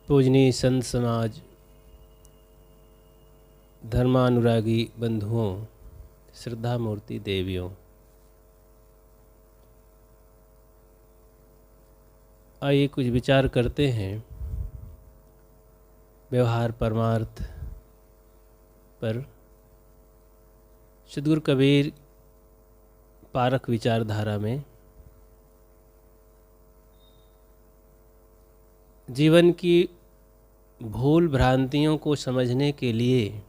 पूजनीय संत समाज, धर्मानुरागी बंधुओं, श्रद्धा मूर्ति देवियों, आइए कुछ विचार करते हैं व्यवहार परमार्थ पर। सद्गुरु कबीर पारक विचारधारा में जीवन की भूल भ्रांतियों को समझने के लिए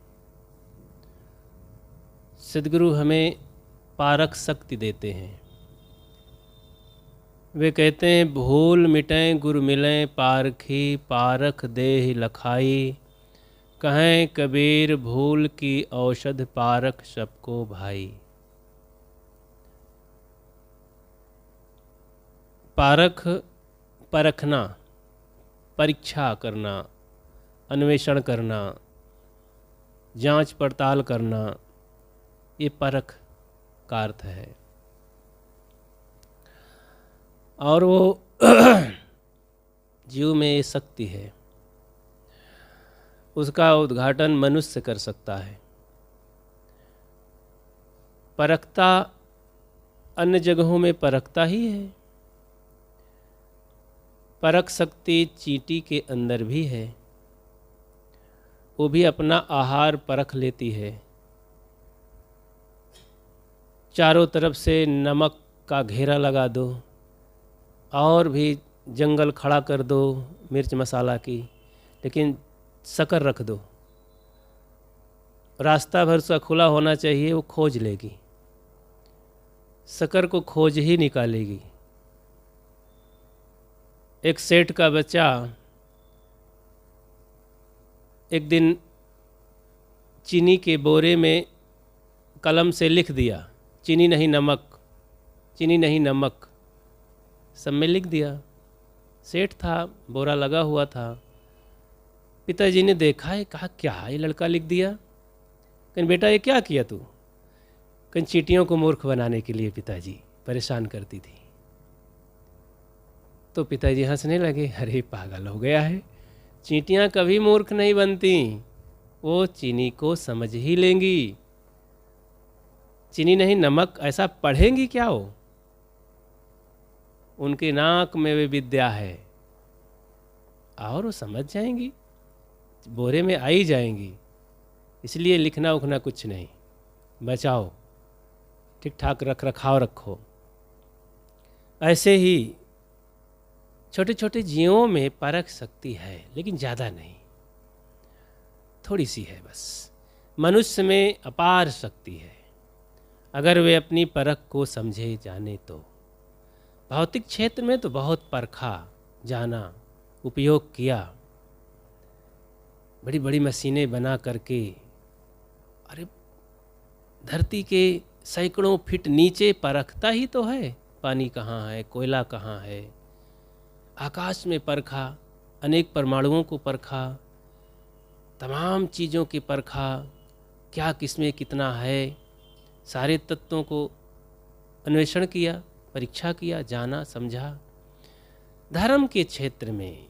सद्गुरु हमें पारक शक्ति देते हैं। वे कहते हैं, भूल मिटें गुरु मिलें पारखी, पारख देह लखाई। कहें कबीर भूल की औषध, पारख सबको भाई। पारख परखना, परीक्षा करना, अन्वेषण करना, जांच पड़ताल करना, ये परख का अर्थ है। और वो जीव में ये शक्ति है, उसका उद्घाटन मनुष्य कर सकता है। परखता अन्य जगहों में परखता ही है। परख शक्ति चींटी के अंदर भी है, वो भी अपना आहार परख लेती है। चारों तरफ से नमक का घेरा लगा दो और भी जंगल खड़ा कर दो मिर्च मसाला की, लेकिन शक्कर रख दो, रास्ता भर उसका खुला होना चाहिए, वो खोज लेगी, शक्कर को खोज ही निकालेगी। एक सेठ का बच्चा एक दिन चीनी के बोरे में कलम से लिख दिया, चीनी नहीं नमक, चीनी नहीं नमक, सब में लिख दिया। सेठ था, बोरा लगा हुआ था। पिताजी ने देखा है, कहा क्या ये लड़का लिख दिया। कहीं बेटा ये क्या किया तू? कहीं चींटियों को मूर्ख बनाने के लिए पिताजी परेशान करती थी। तो पिताजी हंसने लगे, अरे पागल हो गया है, चींटियाँ कभी मूर्ख नहीं बनती, वो चीनी को समझ ही लेंगी। चीनी नहीं नमक ऐसा पढ़ेंगी क्या? वो उनके नाक में वे विद्या है और वो समझ जाएंगी, बोरे में आई जाएंगी। इसलिए लिखना उखना कुछ नहीं, बचाओ, ठीक ठाक रख रखाव रखो। ऐसे ही छोटे छोटे जीवों में परख शक्ति है, लेकिन ज़्यादा नहीं, थोड़ी सी है बस। मनुष्य में अपार शक्ति है, अगर वे अपनी परख को समझे जाने तो। भौतिक क्षेत्र में तो बहुत परखा, जाना, उपयोग किया, बड़ी बड़ी मशीनें बना करके, अरे धरती के सैकड़ों फीट नीचे परखता ही तो है, पानी कहाँ है, कोयला कहाँ है। आकाश में परखा, अनेक परमाणुओं को परखा, तमाम चीज़ों की परखा, क्या किसमें कितना है, सारे तत्वों को अन्वेषण किया, परीक्षा किया, जाना, समझा। धर्म के क्षेत्र में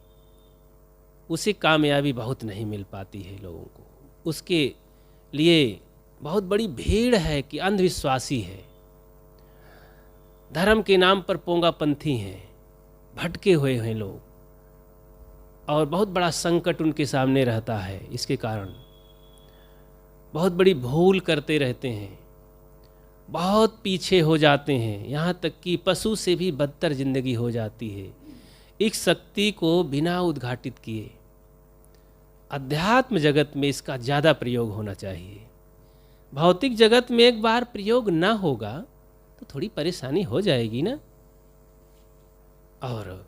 उसे कामयाबी बहुत नहीं मिल पाती है लोगों को। उसके लिए बहुत बड़ी भीड़ है कि अंधविश्वासी है, धर्म के नाम पर पोंगापंथी हैं, भटके हुए हैं लोग, और बहुत बड़ा संकट उनके सामने रहता है। इसके कारण बहुत बड़ी भूल करते रहते हैं, बहुत पीछे हो जाते हैं, यहाँ तक कि पशु से भी बदतर जिंदगी हो जाती है इस शक्ति को बिना उद्घाटित किए। अध्यात्म जगत में इसका ज़्यादा प्रयोग होना चाहिए। भौतिक जगत में एक बार प्रयोग ना होगा तो थोड़ी परेशानी हो जाएगी ना। और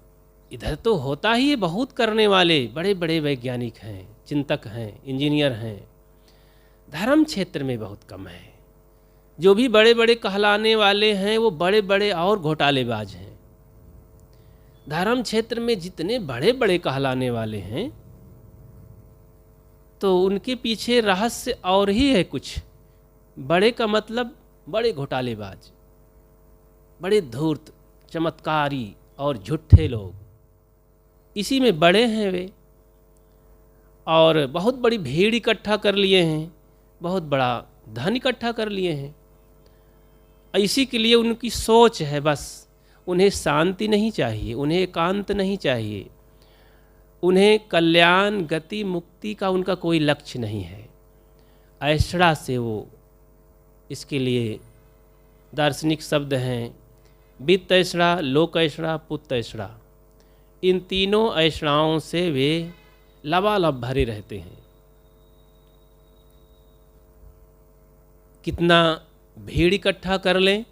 इधर तो होता ही है, बहुत करने वाले बड़े बड़े वैज्ञानिक हैं, चिंतक हैं, इंजीनियर हैं। धर्म क्षेत्र में बहुत कम है। जो भी बड़े बड़े कहलाने वाले हैं वो बड़े बड़े और घोटालेबाज हैं। धर्म क्षेत्र में जितने बड़े बड़े कहलाने वाले हैं तो उनके पीछे रहस्य और ही है कुछ। बड़े का मतलब बड़े घोटालेबाज, बड़े धूर्त, चमत्कारी और झूठे लोग, इसी में बड़े हैं वे। और बहुत बड़ी भीड़ इकट्ठा कर लिए हैं, बहुत बड़ा धन इकट्ठा कर लिए हैं। इसी के लिए उनकी सोच है बस, उन्हें शांति नहीं चाहिए, उन्हें एकांत नहीं चाहिए, उन्हें कल्याण गति मुक्ति का उनका कोई लक्ष्य नहीं है। ऐषणा से वो, इसके लिए दार्शनिक शब्द हैं वित्त ऐषणा, लोक ऐषणा, पुत्र ऐषणा। इन तीनों ऐषणाओं से वे लबालब भरे रहते हैं। कितना भीड़ इकट्ठा कर लें,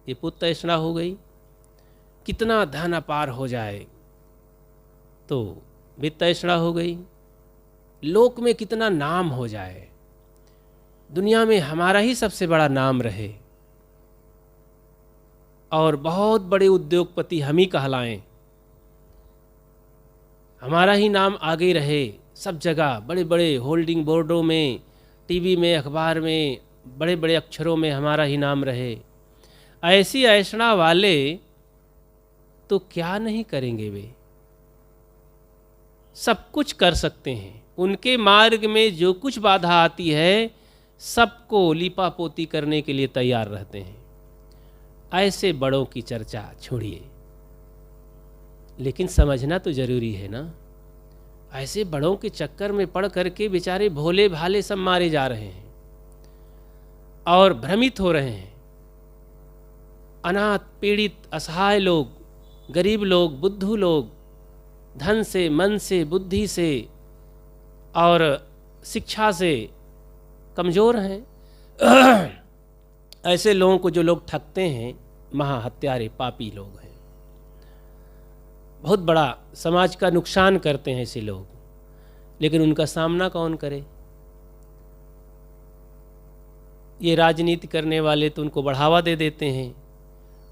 ये पुत्र ऐषणा हो गई। कितना धन अपार हो जाए तो वित्त ऐषणा हो गई। लोक में कितना नाम हो जाए, दुनिया में हमारा ही सबसे बड़ा नाम रहे और बहुत बड़े उद्योगपति हम ही कहलाएं, हमारा ही नाम आगे रहे सब जगह, बड़े बड़े होल्डिंग बोर्डों में, टीवी में, अखबार में, बड़े बड़े अक्षरों में हमारा ही नाम रहे। ऐसी ऐषणा वाले तो क्या नहीं करेंगे, वे सब कुछ कर सकते हैं। उनके मार्ग में जो कुछ बाधा आती है सबको लीपापोती करने के लिए तैयार रहते हैं। ऐसे बड़ों की चर्चा छोड़िए, लेकिन समझना तो जरूरी है ना। ऐसे बड़ों के चक्कर में पड़ करके बेचारे भोले भाले सब मारे जा रहे हैं और भ्रमित हो रहे हैं। अनाथ, पीड़ित, असहाय लोग, गरीब लोग, बुद्धू लोग, धन से, मन से, बुद्धि से और शिक्षा से कमज़ोर हैं। ऐसे लोगों को जो लोग ठगते हैं, महाहत्यारे पापी लोग हैं, बहुत बड़ा समाज का नुकसान करते हैं ऐसे लोग। लेकिन उनका सामना कौन करे? ये राजनीति करने वाले तो उनको बढ़ावा दे देते हैं,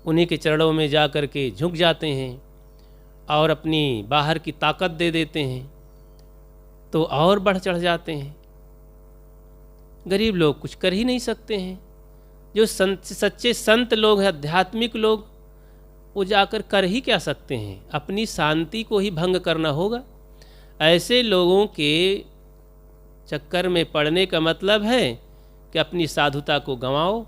उन्हीं के चरणों में जा कर के झुक जाते हैं और अपनी बाहर की ताकत दे देते हैं, तो और बढ़ चढ़ जाते हैं। गरीब लोग कुछ कर ही नहीं सकते हैं। जो सच्चे संत लोग हैं, आध्यात्मिक लोग, वो जाकर कर ही क्या सकते हैं? अपनी शांति को ही भंग करना होगा। ऐसे लोगों के चक्कर में पड़ने का मतलब है कि अपनी साधुता को गंवाओ,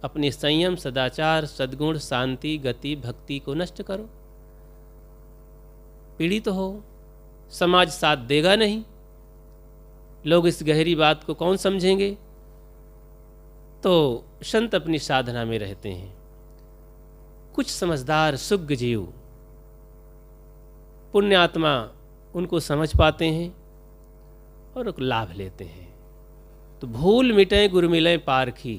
अपने संयम, सदाचार, सद्गुण, शांति, गति, भक्ति को नष्ट करो। पीड़ित हो, समाज साथ देगा नहीं, लोग इस गहरी बात को कौन समझेंगे? तो संत अपनी साधना में रहते हैं। कुछ समझदार सुज्ञ जीव, पुण्यात्मा उनको समझ पाते हैं और लाभ लेते हैं। तो भूल मिटे गुर मिले पारखी।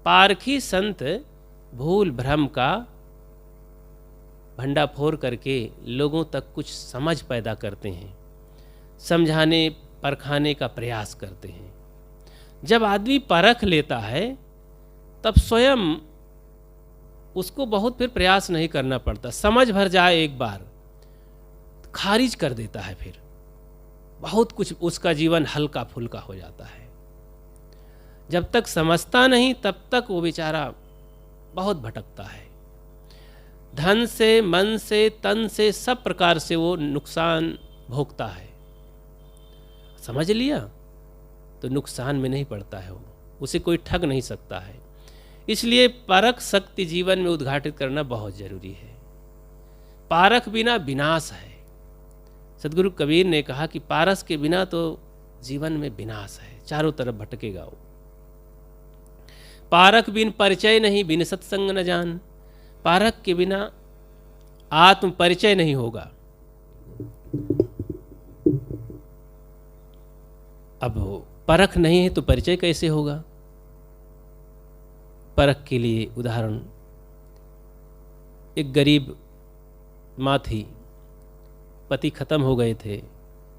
पारखी संत भूल भ्रम का भंडाफोड़ करके लोगों तक कुछ समझ पैदा करते हैं, समझाने परखाने का प्रयास करते हैं। जब आदमी परख लेता है तब स्वयं उसको बहुत फिर प्रयास नहीं करना पड़ता। समझ भर जाए एक बार, खारिज कर देता है, फिर बहुत कुछ उसका जीवन हल्का फुल्का हो जाता है। जब तक समझता नहीं तब तक वो बेचारा बहुत भटकता है। धन से, मन से, तन से, सब प्रकार से वो नुकसान भोगता है। समझ लिया तो नुकसान में नहीं पड़ता है, वो उसे कोई ठग नहीं सकता है। इसलिए परख शक्ति जीवन में उद्घाटित करना बहुत जरूरी है। पारख बिना विनाश है। सदगुरु कबीर ने कहा कि पारस के बिना तो जीवन में विनाश है, चारों तरफ भटकेगा वो। पारख बिन परिचय नहीं, बिन सत्संग न जान। पारख के बिना आत्म परिचय नहीं होगा। अब परख नहीं है तो परिचय कैसे होगा? परख के लिए उदाहरण, एक गरीब माँ थी, पति खत्म हो गए थे,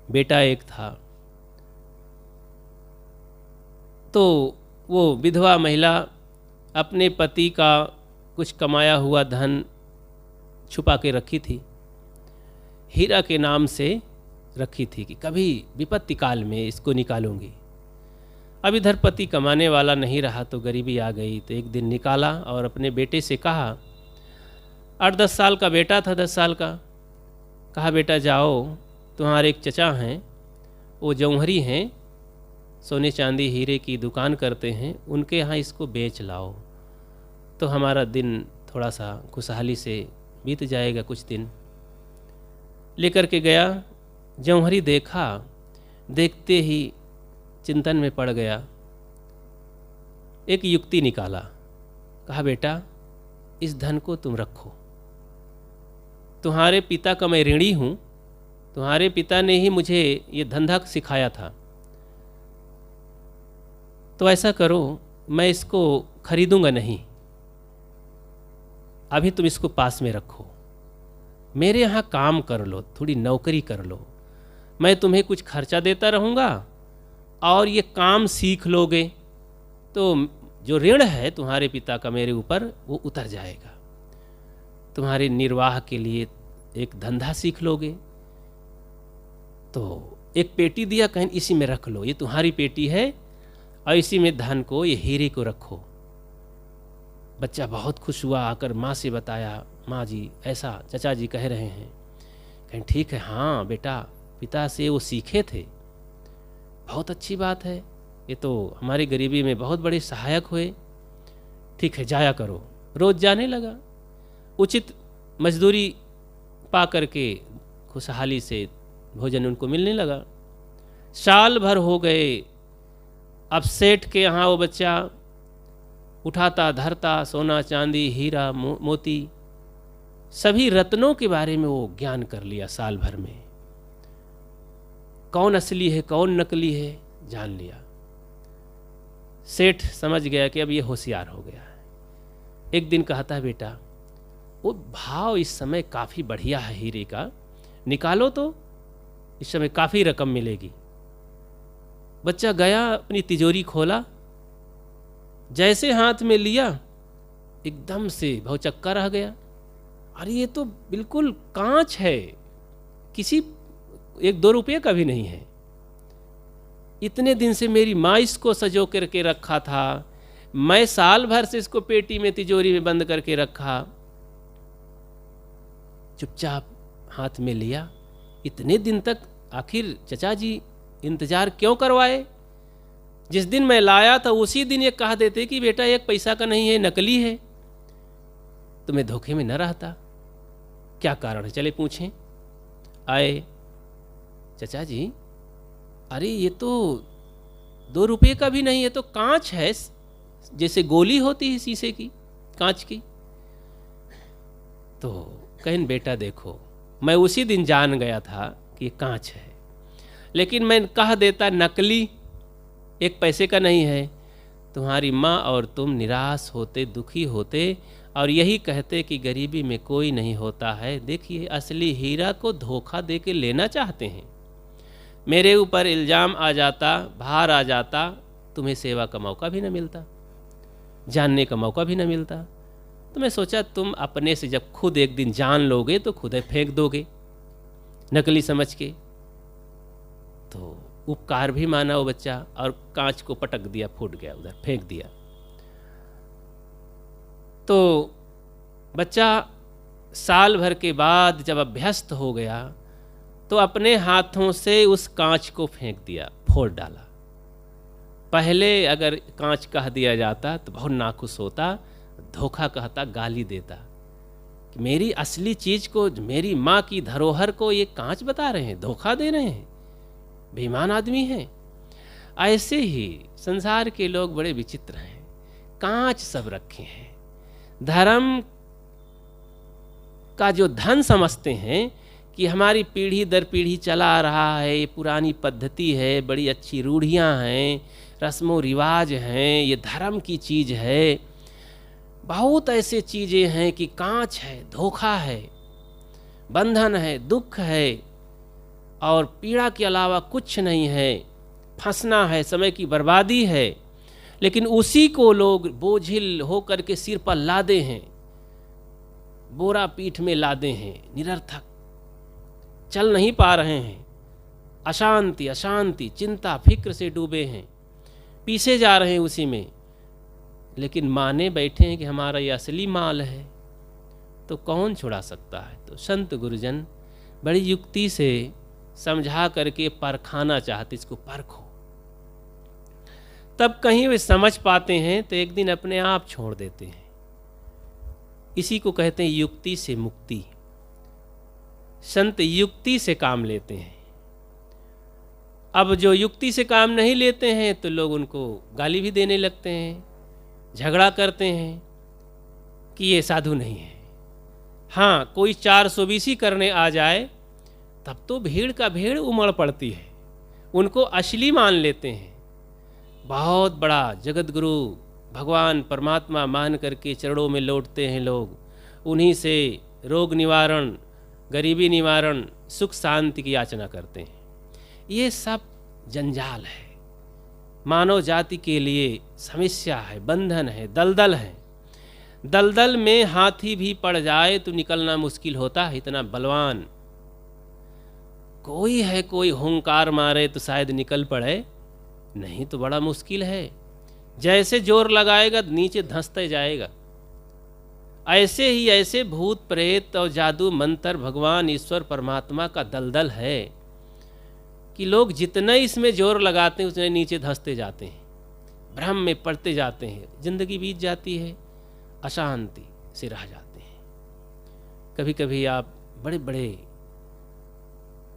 बेटा एक था, तो वो विधवा महिला अपने पति का कुछ कमाया हुआ धन छुपा के रखी थी, हीरा के नाम से रखी थी कि कभी विपत्ति काल में इसको निकालूंगी। अब इधर पति कमाने वाला नहीं रहा तो गरीबी आ गई, तो एक दिन निकाला और अपने बेटे से कहा, 8-10 साल का बेटा था, 10 साल का, कहा बेटा जाओ, तुम्हारे एक चचा हैं, वो जौहरी हैं, सोने चांदी हीरे की दुकान करते हैं, उनके यहाँ इसको बेच लाओ तो हमारा दिन थोड़ा सा खुशहाली से बीत जाएगा। कुछ दिन लेकर के गया, जौहरी देखा, देखते ही चिंतन में पड़ गया। एक युक्ति निकाला, कहा बेटा इस धन को तुम रखो, तुम्हारे पिता का मैं ऋणी हूँ, तुम्हारे पिता ने ही मुझे ये धंधा सिखाया था, तो ऐसा करो मैं इसको खरीदूंगा नहीं, अभी तुम इसको पास में रखो, मेरे यहाँ काम कर लो, थोड़ी नौकरी कर लो, मैं तुम्हें कुछ खर्चा देता रहूँगा और ये काम सीख लोगे तो जो ऋण है तुम्हारे पिता का मेरे ऊपर वो उतर जाएगा, तुम्हारे निर्वाह के लिए एक धंधा सीख लोगे। तो एक पेटी दिया, कहीं इसी में रख लो, ये तुम्हारी पेटी है और इसी में धन को, ये हीरे को रखो। बच्चा बहुत खुश हुआ, आकर माँ से बताया, माँ जी ऐसा चचा जी कह रहे हैं। कहीं ठीक है, हाँ बेटा पिता से वो सीखे थे, बहुत अच्छी बात है, ये तो हमारी गरीबी में बहुत बड़े सहायक हुए। ठीक है जाया करो। रोज़ जाने लगा, उचित मजदूरी पा करके खुशहाली से भोजन उनको मिलने लगा। साल भर हो गए, अब सेठ के यहाँ वो बच्चा उठाता धरता सोना चांदी हीरा मोती सभी रत्नों के बारे में वो ज्ञान कर लिया। साल भर में कौन असली है कौन नकली है जान लिया। सेठ समझ गया कि अब ये होशियार हो गया है। एक दिन कहता है बेटा वो भाव इस समय काफ़ी बढ़िया है हीरे का, निकालो तो इस समय काफ़ी रकम मिलेगी। बच्चा गया, अपनी तिजोरी खोला, जैसे हाथ में लिया एकदम से भौचक्का रह गया। अरे ये तो बिल्कुल कांच है, किसी 1-2 रुपये का भी नहीं है। इतने दिन से मेरी माँ इसको सजो करके रखा था, मैं साल भर से इसको पेटी में तिजोरी में बंद करके रखा। चुपचाप हाथ में लिया। इतने दिन तक आखिर चचा जी इंतजार क्यों करवाए? जिस दिन मैं लाया था उसी दिन ये कह देते कि बेटा 1 पैसा का नहीं है, नकली है, तो मैं धोखे में न रहता। क्या कारण है, चले पूछें। आए, चचा जी अरे ये तो 2 रुपये का भी नहीं है, तो कांच है, जैसे गोली होती है शीशे की, कांच की। तो कहें बेटा देखो मैं उसी दिन जान गया था कि ये कांच है, लेकिन मैं कह देता नकली 1 पैसे का नहीं है, तुम्हारी माँ और तुम निराश होते, दुखी होते और यही कहते कि गरीबी में कोई नहीं होता है। देखिए असली हीरा को धोखा दे के लेना चाहते हैं। मेरे ऊपर इल्ज़ाम आ जाता, भार आ जाता, तुम्हें सेवा का मौका भी न मिलता, जानने का मौका भी न मिलता। तो मैं सोचा तुम अपने से जब खुद एक दिन जान लोगे तो खुद ही फेंक दोगे नकली समझ के। तो उपकार भी माना वो बच्चा और कांच को पटक दिया, फूट गया, उधर फेंक दिया। तो बच्चा साल भर के बाद जब अभ्यस्त हो गया तो अपने हाथों से उस कांच को फेंक दिया, फोड़ डाला। पहले अगर कांच कह दिया जाता तो बहुत नाखुश होता, धोखा कहता, गाली देता कि मेरी असली चीज़ को, मेरी माँ की धरोहर को ये कांच बता रहे हैं, धोखा दे रहे हैं, बेईमान आदमी हैं। ऐसे ही संसार के लोग बड़े विचित्र हैं, कांच सब रखे हैं। धर्म का जो धन समझते हैं कि हमारी पीढ़ी दर पीढ़ी चला आ रहा है, ये पुरानी पद्धति है, बड़ी अच्छी रूढ़ियाँ हैं, रस्मों रिवाज हैं, ये धर्म की चीज़ है। बहुत ऐसे चीज़ें हैं कि कांच है, धोखा है, बंधन है, दुख है और पीड़ा के अलावा कुछ नहीं है, फंसना है, समय की बर्बादी है। लेकिन उसी को लोग बोझिल होकर के सिर पर लादे हैं, बोरा पीठ में लादे हैं, निरर्थक, चल नहीं पा रहे हैं, अशांति अशांति चिंता फिक्र से डूबे हैं, पीछे जा रहे हैं उसी में। लेकिन माने बैठे हैं कि हमारा ये असली माल है, तो कौन छुड़ा सकता है? तो संत गुरुजन बड़ी युक्ति से समझा करके परखाना चाहते, इसको परखो। तब कहीं वे समझ पाते हैं तो एक दिन अपने आप छोड़ देते हैं। इसी को कहते हैं युक्ति से मुक्ति। संत युक्ति से काम लेते हैं। अब जो युक्ति से काम नहीं लेते हैं तो लोग उनको गाली भी देने लगते हैं, झगड़ा करते हैं कि ये साधु नहीं है। हाँ, कोई 420 करने आ जाए तब तो भीड़ का भीड़ उमड़ पड़ती है, उनको असली मान लेते हैं। बहुत बड़ा जगत गुरु भगवान परमात्मा मान करके चरणों में लौटते हैं लोग। उन्हीं से रोग निवारण, गरीबी निवारण, सुख शांति की याचना करते हैं। ये सब जंजाल है, मानव जाति के लिए समस्या है, बंधन है, दलदल है। दलदल में हाथी भी पड़ जाए तो निकलना मुश्किल होता है, इतना बलवान कोई है। कोई हुंकार मारे तो शायद निकल पड़े, नहीं तो बड़ा मुश्किल है। जैसे जोर लगाएगा नीचे धंसते जाएगा। ऐसे ही ऐसे भूत प्रेत और जादू मंत्र भगवान ईश्वर परमात्मा का दलदल है कि लोग जितना इसमें जोर लगाते हैं उतने नीचे धंसते जाते हैं, भ्रम में पड़ते जाते हैं, जिंदगी बीत जाती है, अशांति से रह जाते हैं। कभी कभी आप बड़े बड़े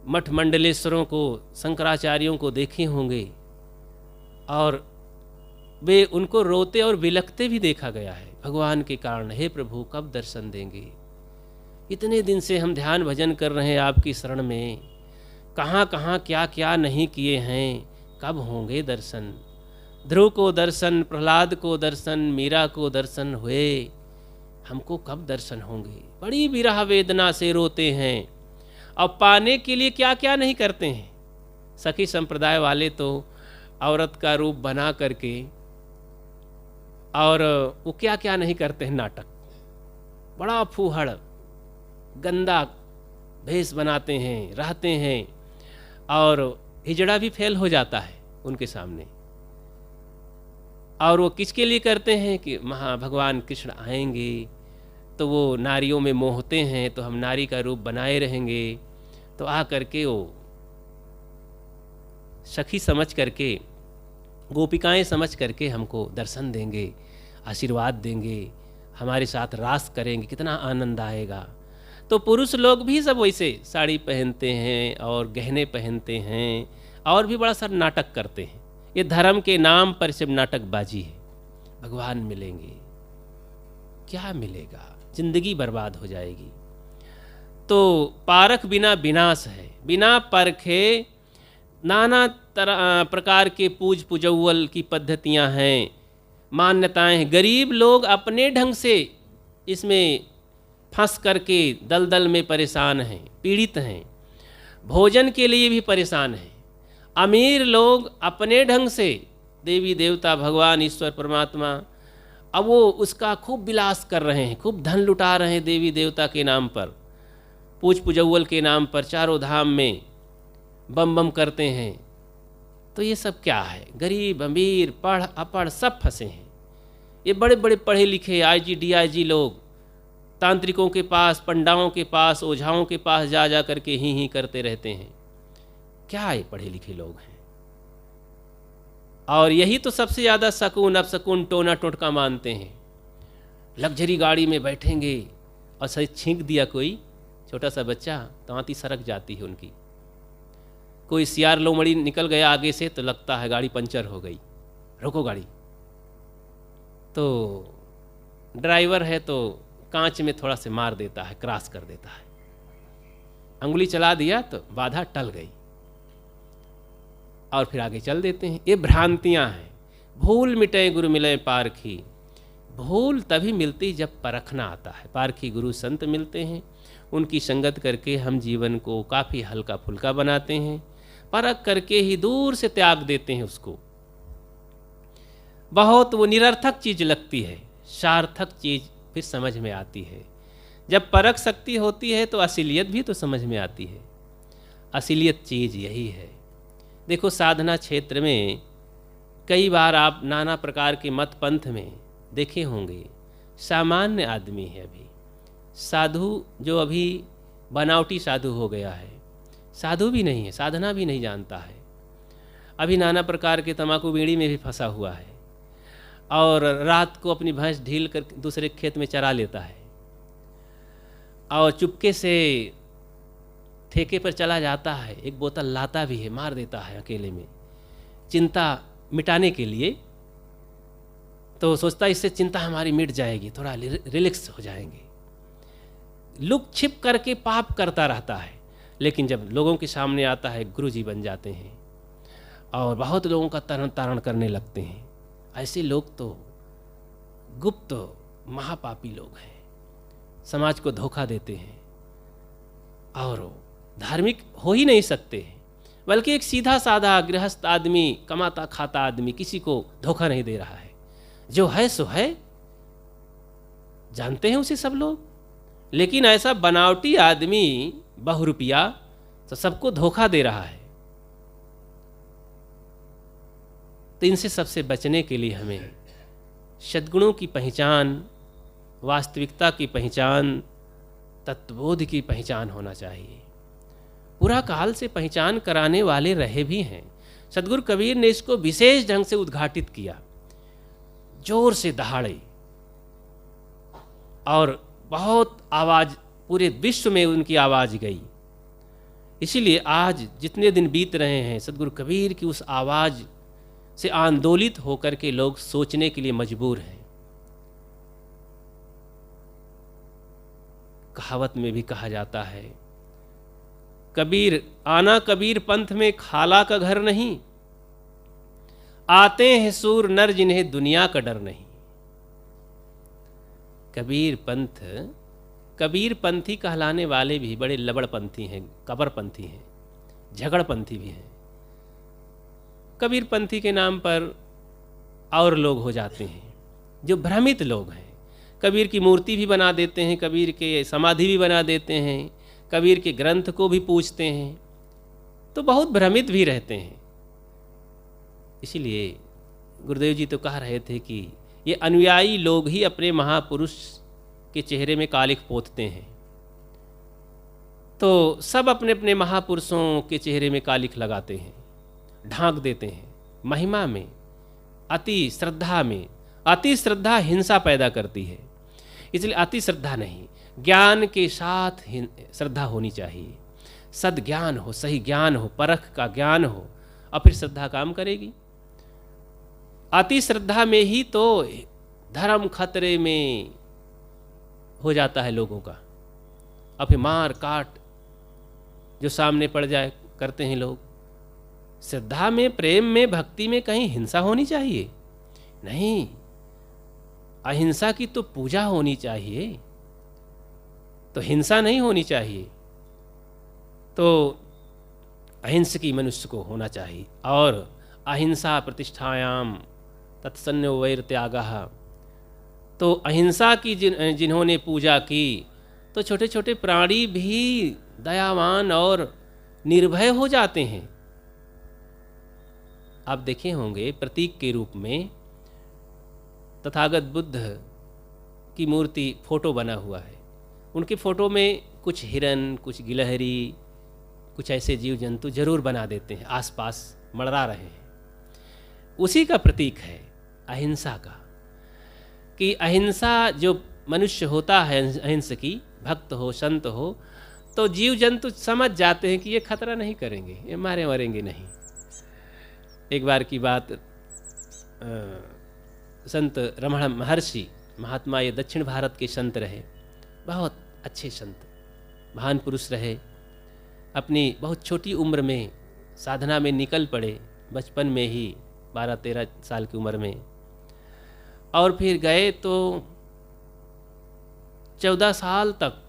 मठ मंडलेश्वरों को, शंकराचार्यों को देखे होंगे और वे उनको रोते और बिलखते भी देखा गया है भगवान के कारण। हे प्रभु कब दर्शन देंगे? इतने दिन से हम ध्यान भजन कर रहे हैं आपकी शरण में, कहाँ कहाँ क्या क्या नहीं किए हैं, कब होंगे दर्शन? ध्रुव को दर्शन, प्रहलाद को दर्शन, मीरा को दर्शन हुए, हमको कब दर्शन होंगे? बड़ी विरह वेदना से रोते हैं और पाने के लिए क्या क्या नहीं करते हैं। सखी संप्रदाय वाले तो औरत का रूप बना करके और वो क्या क्या नहीं करते हैं, नाटक, बड़ा फूहड़ गंदा भेष बनाते हैं, रहते हैं और हिजड़ा भी फेल हो जाता है उनके सामने। और वो किसके लिए करते हैं कि भगवान कृष्ण आएंगे तो वो नारियों में मोहते हैं, तो हम नारी का रूप बनाए रहेंगे, तो आ करके वो सखी समझ करके, गोपिकाएं समझ करके हमको दर्शन देंगे, आशीर्वाद देंगे, हमारे साथ रास करेंगे, कितना आनंद आएगा। तो पुरुष लोग भी सब वैसे साड़ी पहनते हैं और गहने पहनते हैं और भी बड़ा सारा नाटक करते हैं। ये धर्म के नाम पर सिर्फ नाटकबाजी है। भगवान मिलेंगे, क्या मिलेगा? जिंदगी बर्बाद हो जाएगी। तो पारख बिना विनाश है, बिना परखे नाना तरह प्रकार के पूज पुजौल की पद्धतियां हैं, मान्यताएं हैं। गरीब लोग अपने ढंग से इसमें फंस करके दलदल में परेशान हैं, पीड़ित हैं, भोजन के लिए भी परेशान हैं। अमीर लोग अपने ढंग से देवी देवता भगवान ईश्वर परमात्मा, अब वो उसका खूब विलास कर रहे हैं, खूब धन लुटा रहे हैं देवी देवता के नाम पर, पूज पुजौल के नाम पर, चारों धाम में बम बम करते हैं। तो ये सब क्या है? गरीब अमीर पढ़ अपढ़ सब फंसे हैं। ये बड़े बड़े पढ़े लिखे IG DIG लोग तांत्रिकों के पास, पंडाओं के पास, ओझाओं के पास जा जा करके ही करते रहते हैं। क्या ये पढ़े लिखे लोग हैं? और यही तो सबसे ज़्यादा सकून अपसकून टोना टोटका मानते हैं। लग्जरी गाड़ी में बैठेंगे और सही छींक दिया कोई छोटा सा बच्चा तो आंती सरक जाती है उनकी। कोई सियार लोमड़ी निकल गया आगे से तो लगता है गाड़ी पंचर हो गई, रोको गाड़ी। तो ड्राइवर है तो कांच में थोड़ा से मार देता है, क्रॉस कर देता है, अंगुली चला दिया तो बाधा टल गई और फिर आगे चल देते हैं। ये भ्रांतियां हैं। भूल मिटे गुरु मिले पारखी। भूल तभी मिलती जब परखना आता है। पारखी गुरु संत मिलते हैं, उनकी संगत करके हम जीवन को काफ़ी हल्का फुल्का बनाते हैं, परख करके ही दूर से त्याग देते हैं उसको। बहुत वो निरर्थक चीज़ लगती है, सार्थक चीज़ फिर समझ में आती है। जब परख शक्ति होती है तो असलियत भी तो समझ में आती है। असलियत चीज़ यही है। देखो साधना क्षेत्र में कई बार आप नाना प्रकार के मत पंथ में देखे होंगे, सामान्य आदमी है अभी, साधु जो अभी बनावटी साधु हो गया है, साधु भी नहीं है, साधना भी नहीं जानता है, अभी नाना प्रकार के तम्बाकू बीड़ी में भी फंसा हुआ है, और रात को अपनी भैंस ढील कर दूसरे खेत में चरा लेता है, और चुपके से ठेके पर चला जाता है, एक बोतल लाता भी है, मार देता है अकेले में, चिंता मिटाने के लिए। तो सोचता है इससे चिंता हमारी मिट जाएगी, थोड़ा रिलैक्स हो जाएंगे। लुक छिप करके पाप करता रहता है, लेकिन जब लोगों के सामने आता है गुरु जी बन जाते हैं और बहुत लोगों का तरण तारण करने लगते हैं। ऐसे लोग तो गुप्त महापापी लोग हैं, समाज को धोखा देते हैं और धार्मिक हो ही नहीं सकते, बल्कि एक सीधा साधा गृहस्थ आदमी, कमाता खाता आदमी किसी को धोखा नहीं दे रहा है। जो है सो है, जानते हैं उसे सब लोग, लेकिन ऐसा बनावटी आदमी बहुरुपिया तो सबको धोखा दे रहा है। तो इनसे सबसे बचने के लिए हमें सद्गुणों की पहचान, वास्तविकता की पहचान, तत्वबोध की पहचान होना चाहिए। पूरा काल से पहचान कराने वाले रहे भी हैं। सद्गुरु कबीर ने इसको विशेष ढंग से उद्घाटित किया, जोर से दहाड़े, और बहुत आवाज़, पूरे विश्व में उनकी आवाज़ गई। इसीलिए आज जितने दिन बीत रहे हैं, सद्गुरु कबीर की उस आवाज़ से आंदोलित होकर के लोग सोचने के लिए मजबूर हैं। कहावत में भी कहा जाता है, कबीर आना कबीर पंथ में खाला का घर नहीं, आते हैं सूर नर जिन्हें दुनिया का डर नहीं। कबीर पंथ, कबीर पंथी कहलाने वाले भी बड़े लबड़पंथी हैं, कबरपंथी हैं, झगड़पंथी भी हैं। कबीर पंथी के नाम पर और लोग हो जाते हैं जो भ्रमित लोग हैं। कबीर की मूर्ति भी बना देते हैं, कबीर के समाधि भी बना देते हैं, कबीर के ग्रंथ को भी पूजते हैं, तो बहुत भ्रमित भी रहते हैं। इसीलिए गुरुदेव जी तो कह रहे थे कि ये अनुयायी लोग ही अपने महापुरुष के चेहरे में कालिख पोतते हैं। तो सब अपने अपने महापुरुषों के चेहरे में कालिख लगाते हैं, ढांक देते हैं, महिमा में, अति श्रद्धा में। अति श्रद्धा हिंसा पैदा करती है, इसलिए अति श्रद्धा नहीं, ज्ञान के साथ श्रद्धा होनी चाहिए। सद्ज्ञान हो, सही ज्ञान हो, परख का ज्ञान हो, और फिर श्रद्धा काम करेगी। अति श्रद्धा में ही तो धर्म खतरे में हो जाता है लोगों का, और फिर मार काट जो सामने पड़ जाए करते हैं लोग। श्रद्धा में, प्रेम में, भक्ति में कहीं हिंसा होनी चाहिए नहीं। अहिंसा की तो पूजा होनी चाहिए, तो हिंसा नहीं होनी चाहिए। तो अहिंसकी मनुष्य को होना चाहिए। और अहिंसा प्रतिष्ठायाम तत्सन्यो वैर त्यागः, तो अहिंसा की जिन्होंने पूजा की, तो छोटे छोटे प्राणी भी दयावान और निर्भय हो जाते हैं। आप देखे होंगे प्रतीक के रूप में तथागत बुद्ध की मूर्ति फोटो बना हुआ है। उनके फोटो में कुछ हिरन, कुछ गिलहरी, कुछ ऐसे जीव जंतु जरूर बना देते हैं, आसपास मंडरा रहे हैं। उसी का प्रतीक है अहिंसा का, कि अहिंसा जो मनुष्य होता है अहिंसकी, भक्त हो, संत हो, तो जीव जंतु समझ जाते हैं कि ये खतरा नहीं करेंगे, ये मारे मरेंगे नहीं। एक बार की बात, संत रमण महर्षि, महात्मा, ये दक्षिण भारत के संत रहे, बहुत अच्छे संत, महान पुरुष रहे। अपनी बहुत छोटी उम्र में साधना में निकल पड़े, बचपन में ही 12-13 साल की उम्र में, और फिर गए तो 14 साल तक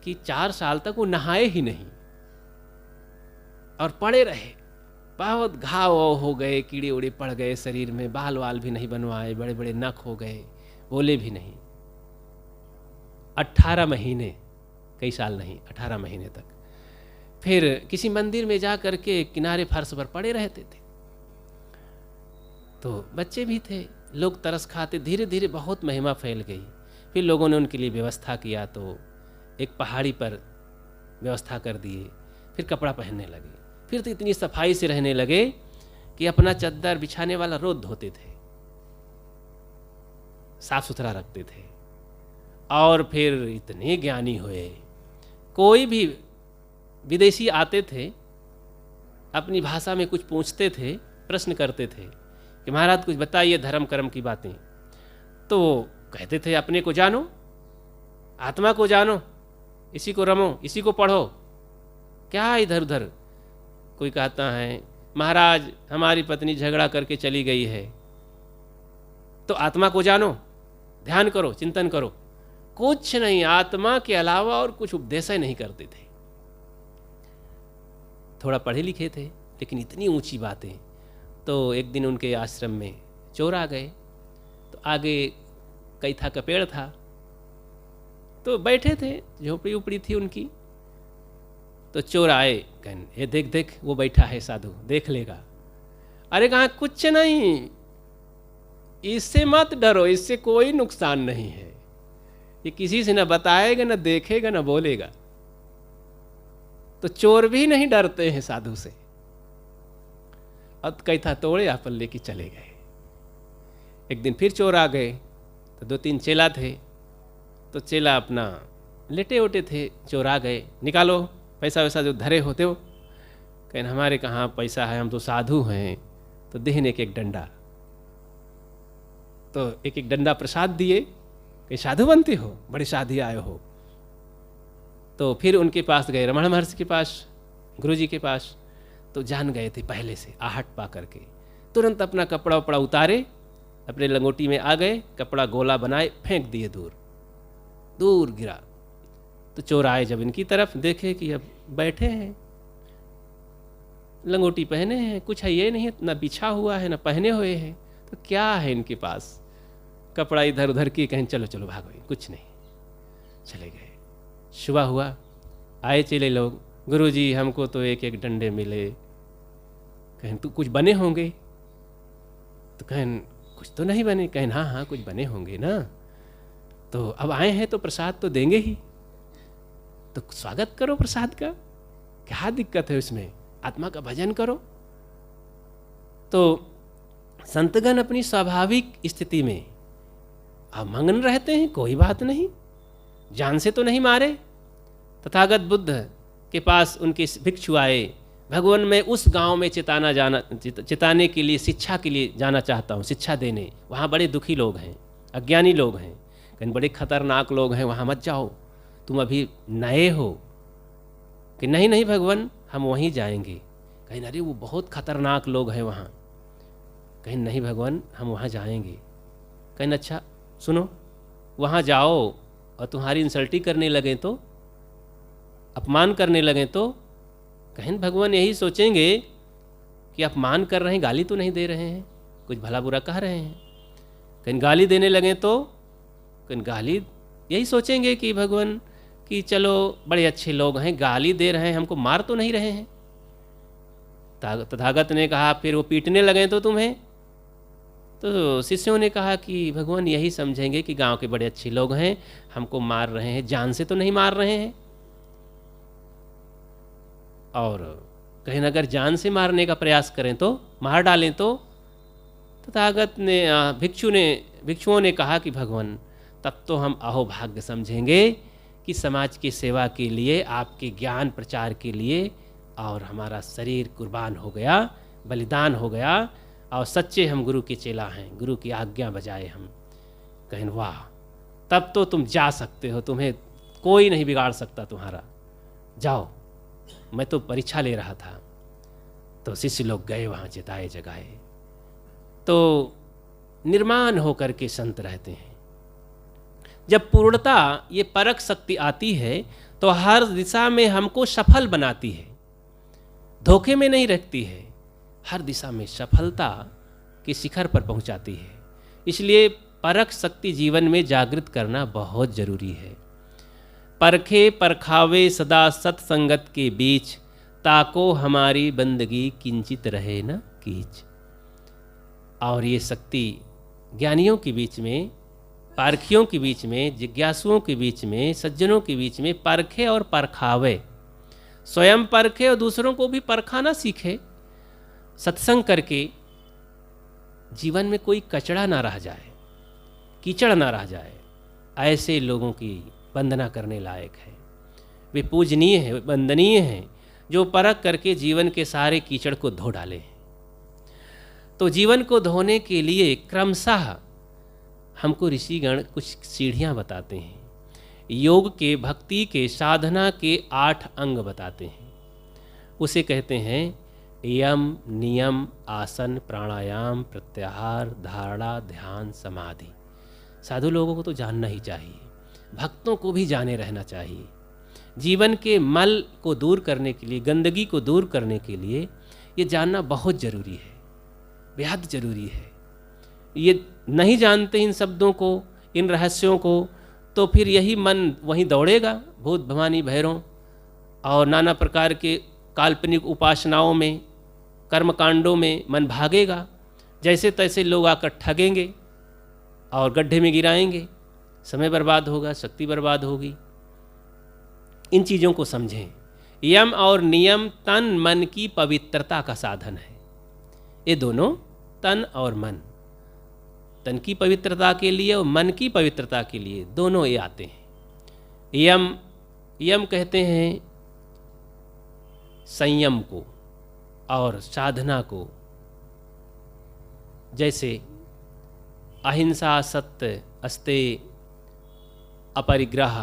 कि 4 साल तक वो नहाए ही नहीं और पड़े रहे। बहुत घाव हो गए, कीड़े उड़े पड़ गए शरीर में, बाल वाल भी नहीं बनवाए, बड़े बड़े नख हो गए, बोले भी नहीं। 18 महीने, कई साल नहीं, 18 महीने तक फिर किसी मंदिर में जा करके किनारे फर्श पर पड़े रहते थे। तो बच्चे भी थे, लोग तरस खाते, धीरे धीरे बहुत महिमा फैल गई। फिर लोगों ने उनके लिए व्यवस्था किया, तो एक पहाड़ी पर व्यवस्था कर दिए, फिर कपड़ा पहनने लगे। फिर तो इतनी सफाई से रहने लगे कि अपना चद्दर बिछाने वाला रोज धोते थे, साफ सुथरा रखते थे। और फिर इतने ज्ञानी हुए, कोई भी विदेशी आते थे, अपनी भाषा में कुछ पूछते थे, प्रश्न करते थे कि महाराज कुछ बताइए धर्म कर्म की बातें। तो वो कहते थे अपने को जानो, आत्मा को जानो, इसी को रमो, इसी को पढ़ो, क्या इधर उधर। कोई कहता है महाराज हमारी पत्नी झगड़ा करके चली गई है, तो आत्मा को जानो, ध्यान करो, चिंतन करो। कुछ नहीं, आत्मा के अलावा और कुछ उपदेश नहीं करते थे। थोड़ा पढ़े लिखे थे लेकिन इतनी ऊंची बातें। तो एक दिन उनके आश्रम में चोर आ गए। तो आगे कैथा का पेड़ था, तो बैठे थे, झोपड़ी उपड़ी थी उनकी। तो चोर आए, कहन ये देख देख वो बैठा है साधु, देख लेगा। अरे कहा कुछ नहीं, इससे मत डरो, इससे कोई नुकसान नहीं है, ये किसी से न बताएगा, न देखेगा, न बोलेगा। तो चोर भी नहीं डरते हैं साधु से। अब कैथा तोड़े आपन लेके चले गए। एक दिन फिर चोर आ गए, तो 2-3 चेला थे। तो चेला अपना लेटे उटे थे, चोर आ गए, निकालो पैसा वैसा जो धरे होते हो। कहन हमारे कहाँ पैसा है, हम तो साधु हैं। तो देहन एक डंडा, तो एक डंडा प्रसाद दिए कि साधु बनते हो, बड़े साधी आए हो। तो फिर उनके पास गए, रमण महर्षि के पास, गुरु जी के पास। तो जान गए थे पहले से, आहट पा करके तुरंत अपना कपड़ा उपड़ा उतारे, अपने लंगोटी में आ गए, कपड़ा गोला बनाए, फेंक दिए, दूर दूर गिरा। तो चोर आए जब इनकी तरफ, देखे कि अब बैठे हैं, लंगोटी पहने हैं, कुछ है ये नहीं, ना बिछा हुआ है ना पहने हुए हैं, तो क्या है इनके पास, कपड़ा इधर उधर की। कहें चलो चलो भागो, कुछ नहीं, चले गए। सुबह हुआ, आए चले लोग, गुरुजी हमको तो एक डंडे मिले। कहें तू कुछ बने होंगे? तो कहें कुछ तो नहीं बने। कहें हाँ हाँ कुछ बने होंगे ना, तो अब आए हैं तो प्रसाद तो देंगे ही, तो स्वागत करो प्रसाद का, क्या दिक्कत है उसमें, आत्मा का भजन करो। तो संतगण अपनी स्वाभाविक स्थिति में अमग्न रहते हैं, कोई बात नहीं, जान से तो नहीं मारे। तथागत बुद्ध के पास उनके भिक्षु आए, भगवान मैं उस गांव में चिताने के लिए, शिक्षा के लिए जाना चाहता हूँ, शिक्षा देने। वहाँ बड़े दुखी लोग हैं, अज्ञानी लोग हैं, कहीं बड़े खतरनाक लोग हैं, वहाँ मत जाओ, तुम अभी नए हो। कि नहीं नहीं भगवान हम वहीं जाएंगे। कहीं अरे वो बहुत खतरनाक लोग हैं वहाँ। कहीं नहीं भगवान हम वहाँ जाएंगे। कहीं अच्छा सुनो, वहाँ जाओ और तुम्हारी इंसल्टी करने लगे तो, अपमान करने लगे तो, कहीं भगवान यही सोचेंगे कि अपमान कर रहे हैं, गाली तो नहीं दे रहे हैं, कुछ भला बुरा कह रहे हैं। कहीं गाली देने लगे तो, कहीं गाली यही सोचेंगे कि भगवान कि चलो बड़े अच्छे लोग हैं, गाली दे रहे हैं, हमको मार तो नहीं रहे हैं। तथागत ने कहा फिर वो पीटने लगे तो तुम्हें, तो शिष्यों ने कहा कि भगवान यही समझेंगे कि गांव के बड़े अच्छे लोग हैं, हमको मार रहे हैं, जान से तो नहीं मार रहे हैं। और कहीं अगर जान से मारने का प्रयास करें तो, मार डालें तो। तथागत ने भिक्षुओं ने कहा कि भगवान तब तो हम अहोभाग्य समझेंगे कि समाज की सेवा के लिए, आपके ज्ञान प्रचार के लिए, और हमारा शरीर कुर्बान हो गया, बलिदान हो गया, और सच्चे हम गुरु के चेला हैं, गुरु की आज्ञा बजाए हम। कहें वाह, तब तो तुम जा सकते हो, तुम्हें कोई नहीं बिगाड़ सकता तुम्हारा, जाओ, मैं तो परीक्षा ले रहा था। तो शिष्य लोग गए वहाँ, चिताए जगाए। तो निर्माण होकर के संत रहते हैं। जब पूर्णता ये परख शक्ति आती है तो हर दिशा में हमको सफल बनाती है, धोखे में नहीं रखती है, हर दिशा में सफलता के शिखर पर पहुंचाती है। इसलिए परख शक्ति जीवन में जागृत करना बहुत जरूरी है। परखे परखावे सदा सत्संगत के बीच, ताको हमारी बंदगी किंचित रहे न कीच। और ये शक्ति ज्ञानियों के बीच में, पारखियों के बीच में, जिज्ञासुओं के बीच में, सज्जनों के बीच में परखे और परखावे, स्वयं परखे और दूसरों को भी परखाना सीखे। सत्संग करके जीवन में कोई कचड़ा ना रह जाए, कीचड़ ना रह जाए, ऐसे लोगों की वंदना करने लायक है। वे पूजनीय हैं, वंदनीय हैं, जो परख करके जीवन के सारे कीचड़ को धो डाले। तो जीवन को धोने के लिए क्रमशः हमको ऋषिगण कुछ सीढ़ियाँ बताते हैं। योग के, भक्ति के, साधना के 8 अंग बताते हैं। उसे कहते हैं यम, नियम, आसन, प्राणायाम, प्रत्याहार, धारणा, ध्यान, समाधि। साधु लोगों को तो जानना ही चाहिए, भक्तों को भी जाने रहना चाहिए। जीवन के मल को दूर करने के लिए, गंदगी को दूर करने के लिए ये जानना बहुत ज़रूरी है, बेहद ज़रूरी है। ये नहीं जानते इन शब्दों को, इन रहस्यों को, तो फिर यही मन वहीं दौड़ेगा, भूत भवानी भैरों और नाना प्रकार के काल्पनिक उपासनाओं में, कर्मकांडों में मन भागेगा। जैसे तैसे लोग आकर ठगेंगे और गड्ढे में गिराएंगे, समय बर्बाद होगा, शक्ति बर्बाद होगी। इन चीज़ों को समझें। यम और नियम तन मन की पवित्रता का साधन है। ये दोनों, तन और मन, तन की पवित्रता के लिए और मन की पवित्रता के लिए दोनों ये आते हैं। यम कहते हैं संयम को और साधना को। जैसे अहिंसा, सत्य, अस्तेय, अपरिग्रह,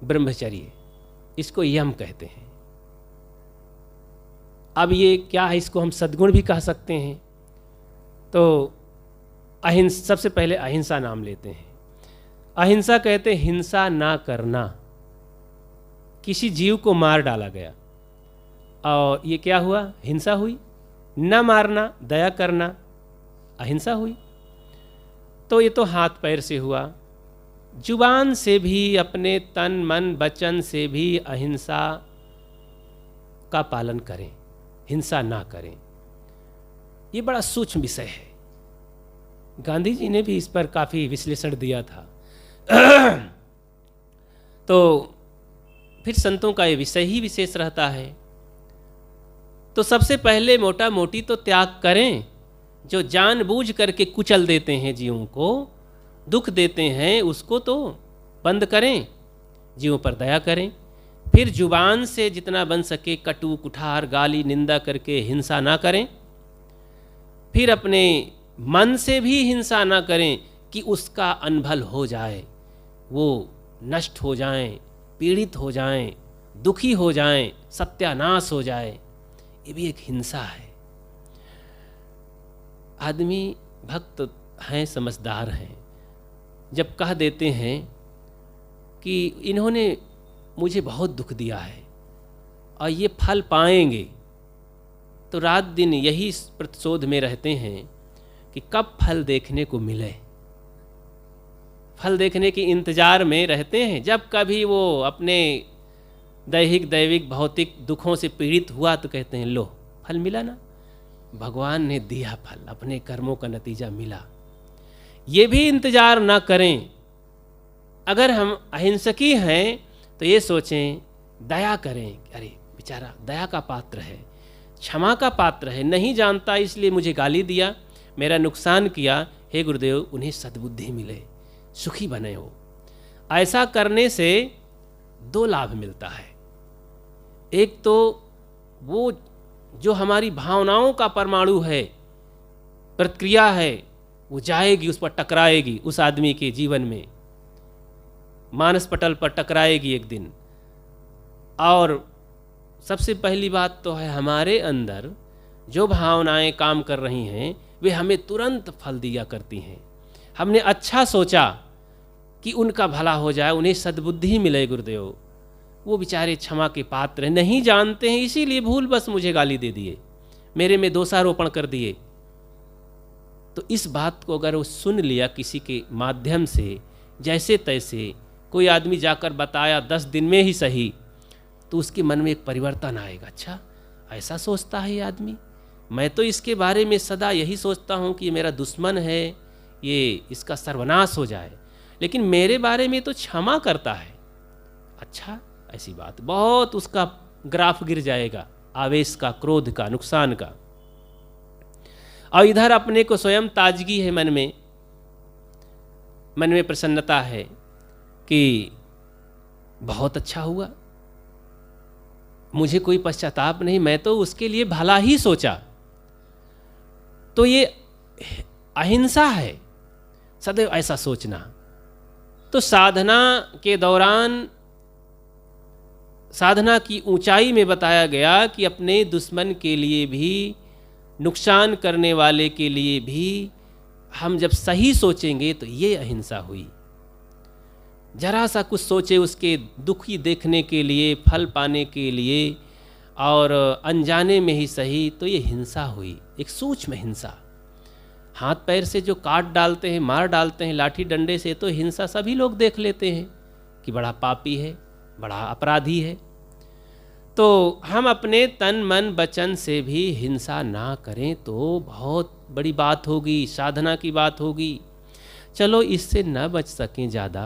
ब्रह्मचर्य, इसको यम कहते हैं। अब ये क्या है, इसको हम सद्गुण भी कह सकते हैं। तो सबसे पहले अहिंसा नाम लेते हैं। अहिंसा कहते हैं हिंसा ना करना। किसी जीव को मार डाला गया और ये क्या हुआ, हिंसा हुई। न मारना, दया करना, अहिंसा हुई। तो ये तो हाथ पैर से हुआ। जुबान से भी, अपने तन मन वचन से भी अहिंसा का पालन करें, हिंसा ना करें। ये बड़ा सूक्ष्म विषय है। गांधी जी ने भी इस पर काफ़ी विश्लेषण दिया था। तो फिर संतों का ये विषय ही विशेष रहता है। तो सबसे पहले मोटा मोटी तो त्याग करें। जो जानबूझ करके कुचल देते हैं जीवों को, दुख देते हैं, उसको तो बंद करें, जीवों पर दया करें। फिर जुबान से जितना बन सके कटु, कुठार, गाली, निंदा करके हिंसा ना करें। फिर अपने मन से भी हिंसा ना करें कि उसका अनभल हो जाए, वो नष्ट हो जाएं, पीड़ित हो जाएं, दुखी हो जाएं, सत्यानाश हो जाए। ये भी एक हिंसा है। आदमी भक्त हैं, समझदार हैं, जब कह देते हैं कि इन्होंने मुझे बहुत दुख दिया है और ये फल पाएंगे, तो रात दिन यही प्रतिशोध में रहते हैं कि कब फल देखने को मिले। फल देखने के इंतजार में रहते हैं। जब कभी वो अपने दैहिक, दैविक, भौतिक दुखों से पीड़ित हुआ तो कहते हैं लो फल मिला ना, भगवान ने दिया फल, अपने कर्मों का नतीजा मिला। ये भी इंतजार ना करें। अगर हम अहिंसकी हैं तो ये सोचें, दया करें, अरे बेचारा दया का पात्र है, क्षमा का पात्र है, नहीं जानता इसलिए मुझे गाली दिया, मेरा नुकसान किया, हे गुरुदेव उन्हें सद्बुद्धि मिले, सुखी बने हो। ऐसा करने से 2 लाभ मिलता है। एक तो वो जो हमारी भावनाओं का परमाणु है, प्रतिक्रिया है, वो जाएगी, उस पर टकराएगी, उस आदमी के जीवन में मानस पटल पर टकराएगी एक दिन। और सबसे पहली बात तो है हमारे अंदर जो भावनाएं काम कर रही हैं वे हमें तुरंत फल दिया करती हैं। हमने अच्छा सोचा कि उनका भला हो जाए, उन्हें सद्बुद्धि मिले, गुरुदेव वो बेचारे क्षमा के पात्र हैं, नहीं जानते हैं इसीलिए भूल बस मुझे गाली दे दिए, मेरे में दोषारोपण कर दिए। तो इस बात को अगर वो सुन लिया किसी के माध्यम से, जैसे तैसे कोई आदमी जाकर बताया 10 दिन में ही सही, तो उसके मन में एक परिवर्तन आएगा। अच्छा ऐसा सोचता है ये आदमी, मैं तो इसके बारे में सदा यही सोचता हूँ कि ये मेरा दुश्मन है, ये इसका सर्वनाश हो जाए, लेकिन मेरे बारे में तो क्षमा करता है। अच्छा ऐसी बात, बहुत उसका ग्राफ गिर जाएगा, आवेश का, क्रोध का, नुकसान का। और इधर अपने को स्वयं ताजगी है, मन में प्रसन्नता है कि बहुत अच्छा हुआ, मुझे कोई पश्चाताप नहीं, मैं तो उसके लिए भला ही सोचा। तो ये अहिंसा है, सदैव ऐसा सोचना। तो साधना के दौरान, साधना की ऊंचाई में बताया गया कि अपने दुश्मन के लिए भी, नुकसान करने वाले के लिए भी हम जब सही सोचेंगे तो ये अहिंसा हुई। जरा सा कुछ सोचे उसके दुखी देखने के लिए, फल पाने के लिए, और अनजाने में ही सही, तो ये हिंसा हुई, एक सूक्ष्म हिंसा। हाथ पैर से जो काट डालते हैं, मार डालते हैं लाठी डंडे से, तो हिंसा सभी लोग देख लेते हैं कि बड़ा पापी है, बड़ा अपराधी है। तो हम अपने तन मन वचन से भी हिंसा ना करें तो बहुत बड़ी बात होगी, साधना की बात होगी। चलो इससे न बच सकें ज़्यादा,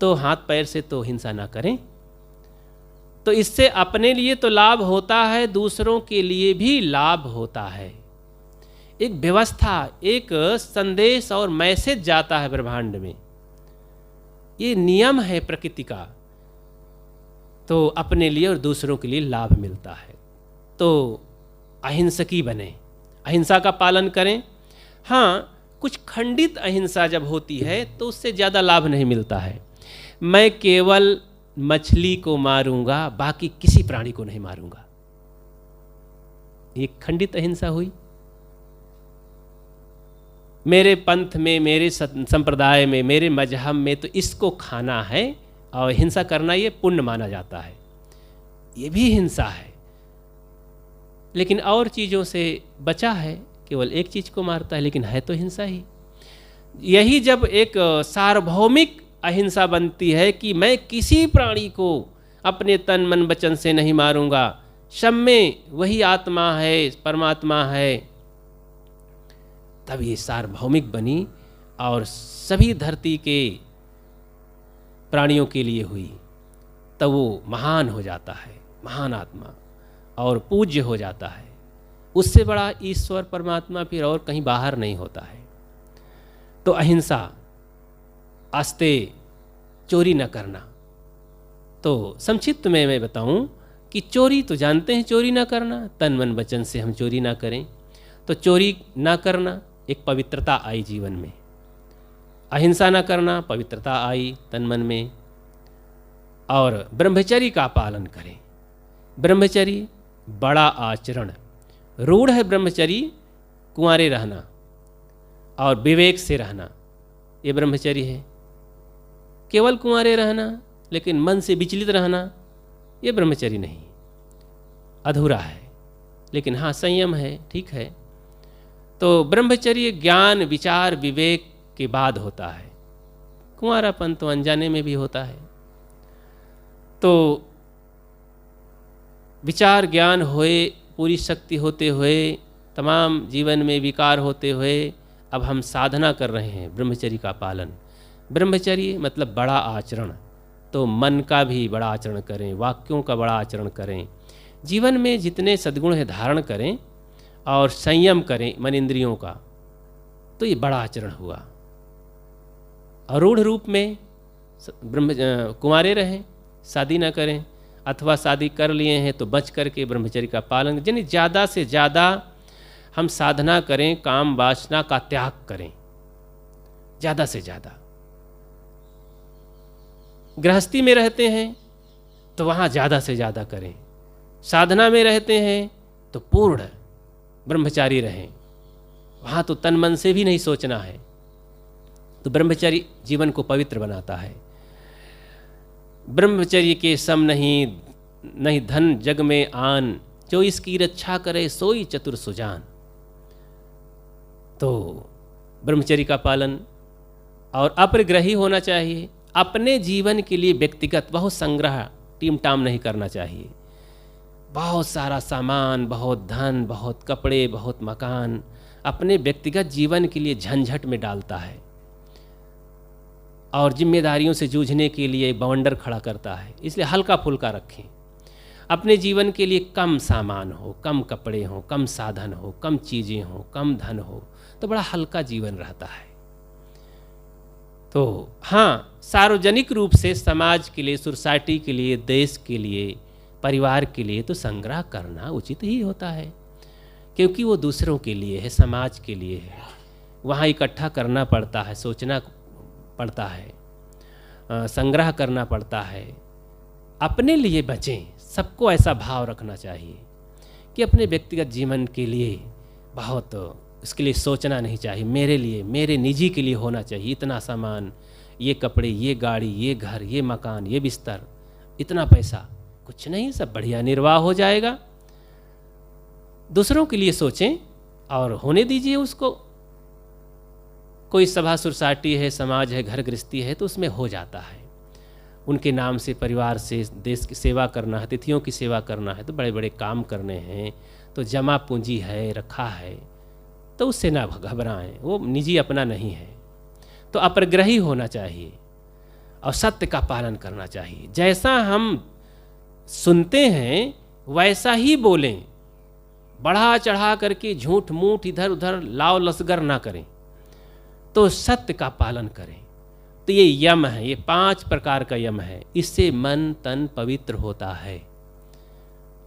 तो हाथ पैर से तो हिंसा ना करें। तो इससे अपने लिए तो लाभ होता है, दूसरों के लिए भी लाभ होता है। एक व्यवस्था, एक संदेश और मैसेज जाता है ब्रह्मांड में। ये नियम है प्रकृति का, तो अपने लिए और दूसरों के लिए लाभ मिलता है। तो अहिंसकी बने, अहिंसा का पालन करें। हाँ, कुछ खंडित अहिंसा जब होती है तो उससे ज़्यादा लाभ नहीं मिलता है। मैं केवल मछली को मारूंगा, बाकी किसी प्राणी को नहीं मारूंगा, ये खंडित अहिंसा हुई। मेरे पंथ में, मेरे संप्रदाय में, मेरे मजहब में तो इसको खाना है और हिंसा करना ये पुण्य माना जाता है, ये भी हिंसा है। लेकिन और चीज़ों से बचा है, केवल एक चीज़ को मारता है, लेकिन है तो हिंसा ही। यही जब एक सार्वभौमिक अहिंसा बनती है कि मैं किसी प्राणी को अपने तन मन वचन से नहीं मारूंगा, सब में वही आत्मा है, परमात्मा है, तब ये सार्वभौमिक बनी और सभी धरती के प्राणियों के लिए हुई। तब वो महान हो जाता है, महान आत्मा, और पूज्य हो जाता है। उससे बड़ा ईश्वर परमात्मा फिर और कहीं बाहर नहीं होता है। तो अहिंसा, आस्ते, चोरी न करना। तो संक्षिप्त में मैं बताऊं कि चोरी तो जानते हैं, चोरी ना करना, तन मन वचन से हम चोरी ना करें। तो चोरी ना करना, एक पवित्रता आई जीवन में। अहिंसा ना करना, पवित्रता आई तन मन में। और ब्रह्मचर्य का पालन करें। ब्रह्मचर्य बड़ा आचरण, रूढ़ है ब्रह्मचर्य, कुंवारे रहना और विवेक से रहना, ये ब्रह्मचर्य है। केवल कुंवारे रहना लेकिन मन से विचलित रहना, ये ब्रह्मचर्य नहीं, अधूरा है। लेकिन हाँ, संयम है, ठीक है। तो ब्रह्मचर्य ज्ञान, विचार, विवेक के बाद होता है। कुंवारापन तो अनजाने में भी होता है। तो विचार ज्ञान होए, पूरी शक्ति होते हुए, तमाम जीवन में विकार होते हुए अब हम साधना कर रहे हैं ब्रह्मचर्य का पालन। ब्रह्मचर्य मतलब बड़ा आचरण, तो मन का भी बड़ा आचरण करें, वाक्यों का बड़ा आचरण करें, जीवन में जितने सद्गुण है धारण करें और संयम करें मन इंद्रियों का, तो ये बड़ा आचरण हुआ। आरूढ़ रूप में कुंवारे रहें, शादी ना करें, अथवा शादी कर लिए हैं तो बच करके ब्रह्मचर्य का पालन, यानी ज़्यादा से ज़्यादा हम साधना करें, काम वासना का त्याग करें, ज़्यादा से ज़्यादा। गृहस्थी में रहते हैं तो वहाँ ज़्यादा से ज़्यादा करें, साधना में रहते हैं तो पूर्ण ब्रह्मचारी रहें, वहाँ तो तन मन से भी नहीं सोचना है। तो ब्रह्मचर्य जीवन को पवित्र बनाता है। ब्रह्मचर्य के सम नहीं धन जग में आन, जो इसकी रक्षा करे सोई चतुर सुजान। तो ब्रह्मचर्य का पालन और अपरिग्रही होना चाहिए। अपने जीवन के लिए व्यक्तिगत बहुत संग्रह टीम टाम नहीं करना चाहिए। बहुत सारा सामान, बहुत धन, बहुत कपड़े, बहुत मकान अपने व्यक्तिगत जीवन के लिए झंझट में डालता है और जिम्मेदारियों से जूझने के लिए बवंडर खड़ा करता है। इसलिए हल्का फुल्का रखें। अपने जीवन के लिए कम सामान हो, कम कपड़े हो, कम साधन हो, कम चीज़ें हो, कम धन हो, तो बड़ा हल्का जीवन रहता है। तो हाँ, सार्वजनिक रूप से समाज के लिए, सोसाइटी के लिए, देश के लिए, परिवार के लिए तो संग्रह करना उचित ही होता है, क्योंकि वो दूसरों के लिए है, समाज के लिए है। वहाँ इकट्ठा करना पड़ता है, सोचना पड़ता है, संग्रह करना पड़ता है। अपने लिए बचें, सबको ऐसा भाव रखना चाहिए कि अपने व्यक्तिगत जीवन के लिए बहुत इसके लिए सोचना नहीं चाहिए। मेरे लिए, मेरे निजी के लिए होना चाहिए इतना सामान, ये कपड़े, ये गाड़ी, ये घर, ये मकान, ये बिस्तर, इतना पैसा। कुछ नहीं, सब बढ़िया निर्वाह हो जाएगा। दूसरों के लिए सोचें और होने दीजिए उसको। कोई सभा सोसाइटी है, समाज है, घर गृहस्थी है, तो उसमें हो जाता है। उनके नाम से, परिवार से देश की सेवा करना है, तिथियों की सेवा करना है, तो बड़े बड़े काम करने हैं, तो जमा पूंजी है, रखा है, तो उससे ना घबराएं, वो निजी अपना नहीं है। तो अपरिग्रही होना चाहिए और सत्य का पालन करना चाहिए। जैसा हम सुनते हैं वैसा ही बोलें, बढ़ा चढ़ा करके झूठ मूठ इधर उधर लाव लसगर ना करें, तो सत्य का पालन करें। तो ये यम है, ये 5 प्रकार का यम है, इससे मन तन पवित्र होता है।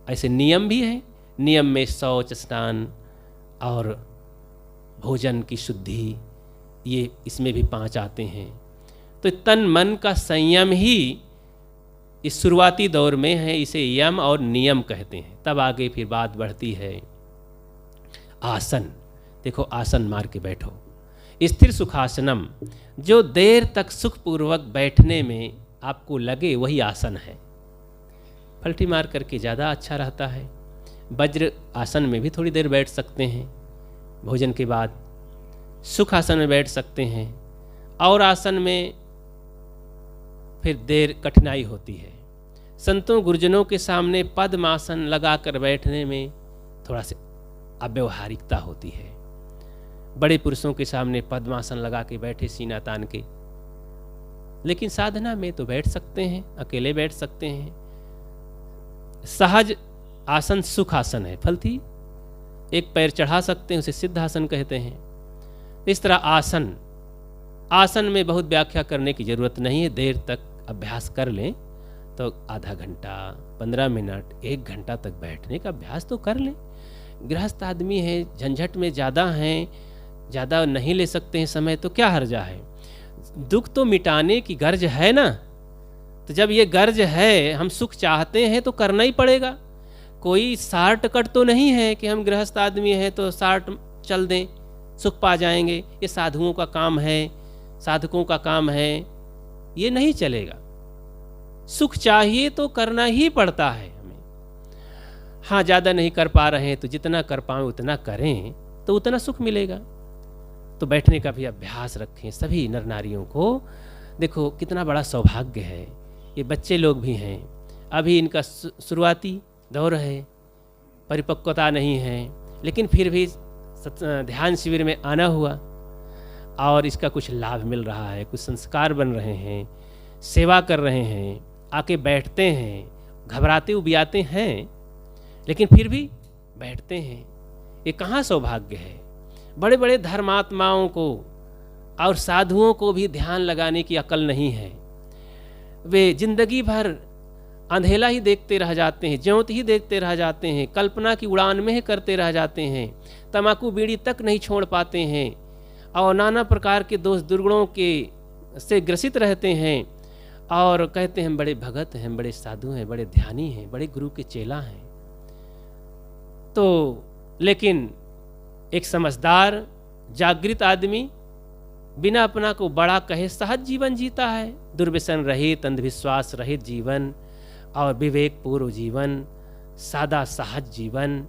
ऐसे नियम भी है, नियम में शौच, स्नान और भोजन की शुद्धि, ये इसमें भी 5 आते हैं। तो तन मन का संयम ही इस शुरुआती दौर में है, इसे यम और नियम कहते हैं। तब आगे फिर बात बढ़ती है आसन। देखो, आसन मार के बैठो, स्थिर सुखासनम, जो देर तक सुखपूर्वक बैठने में आपको लगे वही आसन है। पलटी मार करके ज़्यादा अच्छा रहता है। वज्र आसन में भी थोड़ी देर बैठ सकते हैं, भोजन के बाद सुख आसन में बैठ सकते हैं, और आसन में फिर देर कठिनाई होती है। संतों गुरुजनों के सामने पद्मासन लगाकर बैठने में थोड़ा सा अव्यवहारिकता होती है। बड़े पुरुषों के सामने पद्मासन लगा के बैठे सीना तान के, लेकिन साधना में तो बैठ सकते हैं, अकेले बैठ सकते हैं। सहज आसन सुख आसन है, फलती एक पैर चढ़ा सकते हैं, उसे सिद्ध आसन कहते हैं। इस तरह आसन में बहुत व्याख्या करने की जरूरत नहीं है। देर तक अभ्यास कर लें तो आधा घंटा, 15 मिनट, 1 घंटा तक बैठने का अभ्यास तो कर लें। गृहस्थ आदमी है, झंझट में ज़्यादा हैं, ज़्यादा नहीं ले सकते हैं समय, तो क्या हर्जा है। दुख तो मिटाने की गर्ज है ना, तो जब ये गर्ज है, हम सुख चाहते हैं तो करना ही पड़ेगा। कोई शार्ट कट तो नहीं है कि हम गृहस्थ आदमी हैं तो शार्ट चल दें, सुख पा जाएंगे। ये साधुओं का काम है, साधकों का काम है, ये नहीं चलेगा। सुख चाहिए तो करना ही पड़ता है हमें। हाँ, ज़्यादा नहीं कर पा रहे हैं तो जितना कर पाएं उतना करें, तो उतना सुख मिलेगा। तो बैठने का भी अभ्यास रखें सभी नर नारियों को। देखो कितना बड़ा सौभाग्य है, ये बच्चे लोग भी हैं, अभी इनका शुरुआती दौर है, परिपक्वता नहीं है, लेकिन फिर भी ध्यान शिविर में आना हुआ और इसका कुछ लाभ मिल रहा है, कुछ संस्कार बन रहे हैं, सेवा कर रहे हैं, आके बैठते हैं, घबराते उबियाते हैं, लेकिन फिर भी बैठते हैं। ये कहाँ सौभाग्य है। बड़े बड़े धर्मात्माओं को और साधुओं को भी ध्यान लगाने की अकल नहीं है। वे जिंदगी भर अंधेला ही देखते रह जाते हैं, ज्योत ही देखते रह जाते हैं, कल्पना की उड़ान में ही करते रह जाते हैं, तम्बाकू बीड़ी तक नहीं छोड़ पाते हैं और नाना प्रकार के दोष दुर्गुणों के से ग्रसित रहते हैं और कहते हैं हम बड़े भगत हैं, बड़े साधु हैं, बड़े ध्यानी हैं, बड़े गुरु के चेला हैं। तो लेकिन एक समझदार जागृत आदमी बिना अपना को बड़ा कहे सहज जीवन जीता है, दुर्व्यसन रहित, अंधविश्वास रहित जीवन और विवेक पूर्व जीवन, सादा सहज जीवन,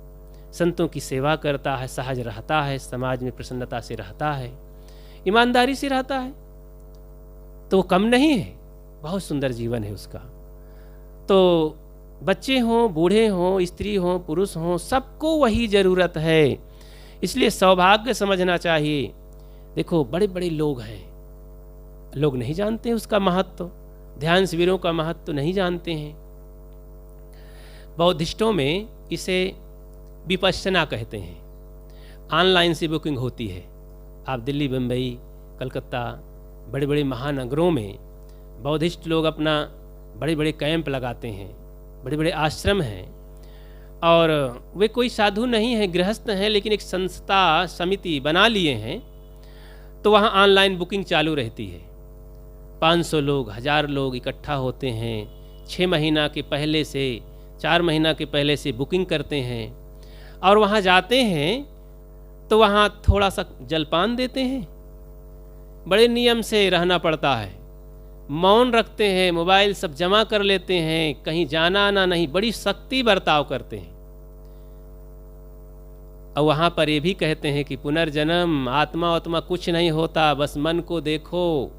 संतों की सेवा करता है, सहज रहता है, समाज में प्रसन्नता से रहता है, ईमानदारी से रहता है, तो कम नहीं है, बहुत सुंदर जीवन है उसका। तो बच्चे हों, बूढ़े हों, स्त्री हों, पुरुष हों, सबको वही ज़रूरत है। इसलिए सौभाग्य समझना चाहिए। देखो बड़े बड़े लोग हैं, लोग नहीं जानते हैं उसका महत्व, ध्यान शिविरों का महत्व नहीं जानते हैं। बौद्धिस्टों में इसे विपश्यना कहते हैं। ऑनलाइन से बुकिंग होती है। आप दिल्ली, बम्बई, कलकत्ता, बड़े बड़े महानगरों में बौद्धिस्ट लोग अपना बड़े बड़े कैंप लगाते हैं, बड़े बड़े आश्रम हैं, और वे कोई साधु नहीं हैं, गृहस्थ हैं, लेकिन एक संस्था समिति बना लिए हैं। तो वहाँ ऑनलाइन बुकिंग चालू रहती है। 500 लोग, 1000 लोग इकट्ठा होते हैं। 6 महीना के पहले से, 4 महीना के पहले से बुकिंग करते हैं, और वहाँ जाते हैं तो वहाँ थोड़ा सा जलपान देते हैं। बड़े नियम से रहना पड़ता है, मौन रखते हैं, मोबाइल सब जमा कर लेते हैं, कहीं जाना आना नहीं, बड़ी सख्ती बर्ताव करते हैं। और वहाँ पर ये भी कहते हैं कि पुनर्जन्म, आत्मा आत्मा कुछ नहीं होता, बस मन को देखो।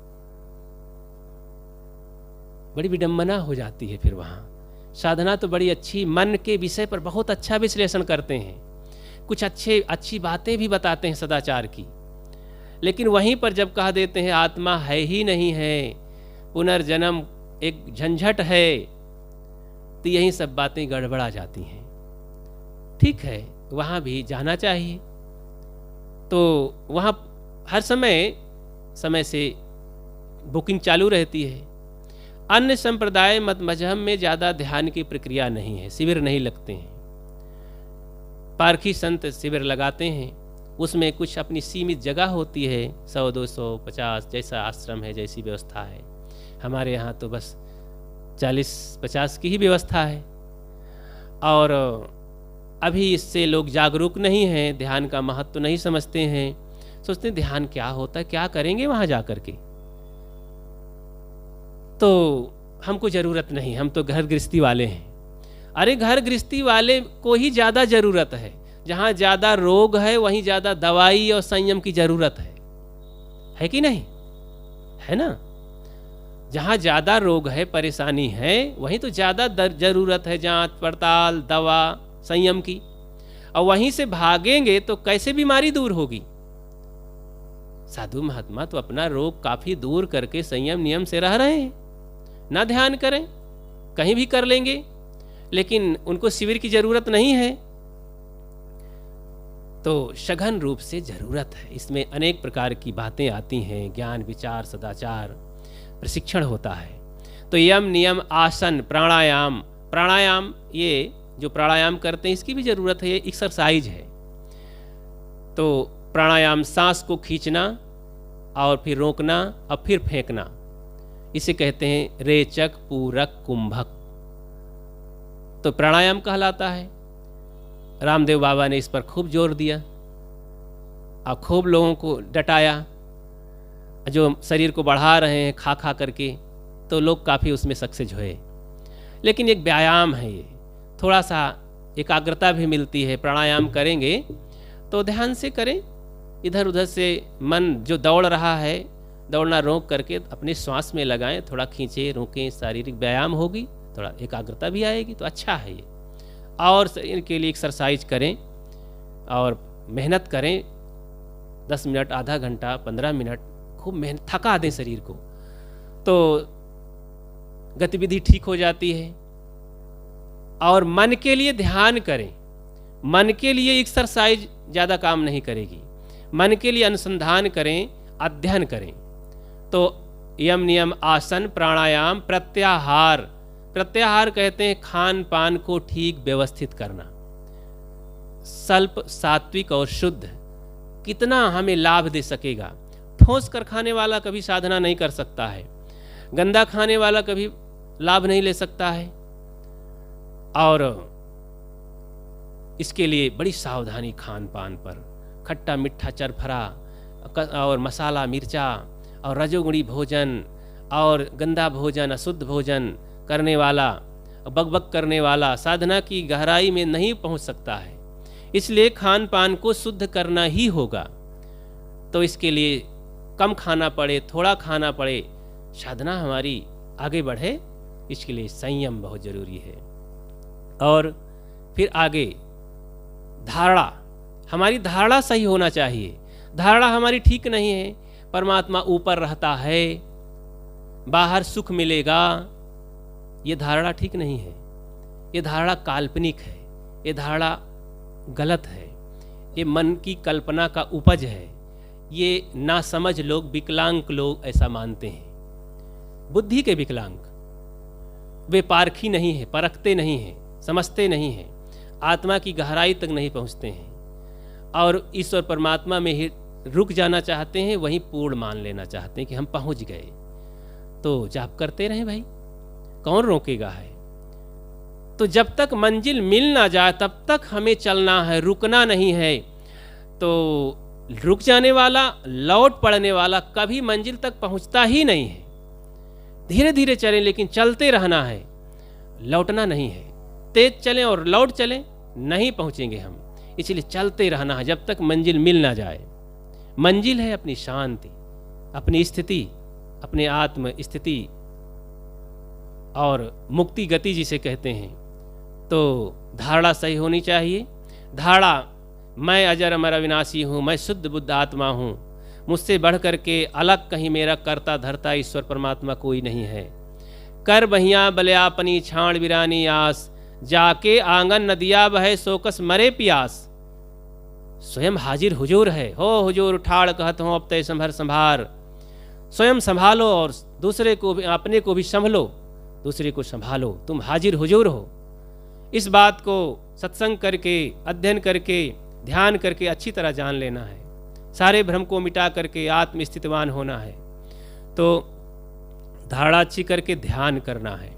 बड़ी विडंबना हो जाती है। फिर वहाँ साधना तो बड़ी अच्छी, मन के विषय पर बहुत अच्छा विश्लेषण करते हैं, कुछ अच्छी बातें भी बताते हैं सदाचार की। लेकिन वहीं पर जब कह देते हैं आत्मा है ही नहीं है, पुनर्जन्म एक झंझट है, तो यही सब बातें गड़बड़ा जाती हैं। ठीक है, वहाँ भी जाना चाहिए। तो वहाँ हर समय से बुकिंग चालू रहती है। अन्य संप्रदाय मत मजहब में ज़्यादा ध्यान की प्रक्रिया नहीं है, शिविर नहीं लगते हैं। पारखी संत शिविर लगाते हैं, उसमें कुछ अपनी सीमित जगह होती है, 100, 200, 50 जैसा आश्रम है, जैसी व्यवस्था है। हमारे यहाँ तो बस 40-50 की ही व्यवस्था है। और अभी इससे लोग जागरूक नहीं हैं, ध्यान का महत्व तो नहीं समझते हैं, सोचते हैं ध्यान क्या होता है, क्या करेंगे वहाँ जा कर के। तो हमको ज़रूरत नहीं, हम तो घर गृहस्थी वाले हैं। अरे घर गृहस्थी वाले को ही ज़्यादा ज़रूरत है। जहाँ ज़्यादा रोग है वहीं ज़्यादा दवाई और संयम की ज़रूरत है कि नहीं? है ना? जहाँ ज़्यादा रोग है, परेशानी है, वहीं तो ज़्यादा ज़रूरत है जांच पड़ताल, दवा, संयम की। और वहीं से भागेंगे तो कैसे बीमारी दूर होगी? साधु महात्मा तो अपना रोग काफ़ी दूर करके संयम नियम से रह रहे हैं। ना ध्यान करें, कहीं भी कर लेंगे, लेकिन उनको शिविर की ज़रूरत नहीं है। तो सघन रूप से ज़रूरत है। इसमें अनेक प्रकार की बातें आती हैं, ज्ञान, विचार, सदाचार, प्रशिक्षण होता है। तो यम, नियम, आसन, प्राणायाम, प्राणायाम ये जो प्राणायाम करते हैं इसकी भी ज़रूरत है, ये एक्सरसाइज है। तो प्राणायाम सांस को खींचना और फिर रोकना और फिर फेंकना, इसे कहते हैं रेचक, पूरक, कुंभक। तो प्राणायाम कहलाता है। रामदेव बाबा ने इस पर खूब जोर दिया और खूब लोगों को डटाया। जो शरीर को बढ़ा रहे हैं खा खा करके, तो लोग काफ़ी उसमें सक्सेस हुए। लेकिन एक व्यायाम है ये, थोड़ा सा एकाग्रता भी मिलती है। प्राणायाम करेंगे तो ध्यान से करें, इधर उधर से मन जो दौड़ रहा है, दौड़ना रोक करके अपने श्वास में लगाएं, थोड़ा खींचें, रोकें, शारीरिक व्यायाम होगी, थोड़ा एकाग्रता भी आएगी, तो अच्छा है ये। और इनके लिए एक्सरसाइज करें और मेहनत करें, 10 मिनट, आधा घंटा, 15 मिनट, खूब मेहनत, थका दें शरीर को, तो गतिविधि ठीक हो जाती है। और मन के लिए ध्यान करें। मन के लिए एक्सरसाइज ज़्यादा काम नहीं करेगी, मन के लिए अनुसंधान करें, अध्ययन करें। तो यम, नियम, आसन, प्राणायाम, प्रत्याहार। प्रत्याहार कहते हैं खान पान को ठीक व्यवस्थित करना, स्वल्प, सात्विक और शुद्ध, कितना हमें लाभ दे सकेगा। ठोस कर खाने वाला कभी साधना नहीं कर सकता है, गंदा खाने वाला कभी लाभ नहीं ले सकता है। और इसके लिए बड़ी सावधानी खान पान पर, खट्टा मीठा चरफरा और मसाला मिर्चा और रजोगुणी भोजन और गंदा भोजन, अशुद्ध भोजन करने वाला, बकबक करने वाला साधना की गहराई में नहीं पहुंच सकता है। इसलिए खान पान को शुद्ध करना ही होगा। तो इसके लिए कम खाना पड़े, थोड़ा खाना पड़े, साधना हमारी आगे बढ़े, इसके लिए संयम बहुत ज़रूरी है। और फिर आगे धारणा, हमारी धारणा सही होना चाहिए। धारणा हमारी ठीक नहीं है, परमात्मा ऊपर रहता है, बाहर सुख मिलेगा, ये धारणा ठीक नहीं है। ये धारणा काल्पनिक है, ये धारणा गलत है, ये मन की कल्पना का उपज है। ये नासमझ लोग, विकलांग लोग ऐसा मानते हैं, बुद्धि के विकलांग। वे पारखी नहीं है, परखते नहीं हैं, समझते नहीं हैं, आत्मा की गहराई तक नहीं पहुंचते हैं और ईश्वर परमात्मा में ही रुक जाना चाहते हैं, वहीं पूर्ण मान लेना चाहते हैं कि हम पहुंच गए। तो जाप करते रहें भाई, कौन रोकेगा है। तो जब तक मंजिल मिल ना जाए तब तक हमें चलना है, रुकना नहीं है। तो रुक जाने वाला, लौट पड़ने वाला कभी मंजिल तक पहुंचता ही नहीं है। धीरे धीरे चलें लेकिन चलते रहना है, लौटना नहीं है। तेज चलें और लौट चलें, नहीं पहुंचेंगे हम। इसलिए चलते रहना है जब तक मंजिल मिल ना जाए। मंजिल है अपनी शांति, अपनी स्थिति, अपने आत्म स्थिति और मुक्ति गति जिसे कहते हैं। तो धारणा सही होनी चाहिए। धारणा मैं अजर अमर अविनाशी हूँ, मैं शुद्ध बुद्ध आत्मा हूँ, मुझसे बढ़ कर के अलग कहीं मेरा कर्ता धर्ता ईश्वर परमात्मा कोई नहीं है। कर बहियाँ बलियापनी छाण बिरानी आस, जाके आंगन नदिया बहे सोकस मरे पियास। स्वयं हाजिर हुजूर है, हो हुजूर ठाड़ कहत हो अब तय संभर संभार। स्वयं संभालो और दूसरे को भी, अपने को भी संभलो, दूसरे को संभालो, तुम हाजिर हुजूर हो। इस बात को सत्संग करके, अध्ययन करके, ध्यान करके अच्छी तरह जान लेना है। सारे भ्रम को मिटा करके आत्मस्थितवान होना है। तो धारणा अच्छी करके ध्यान करना है।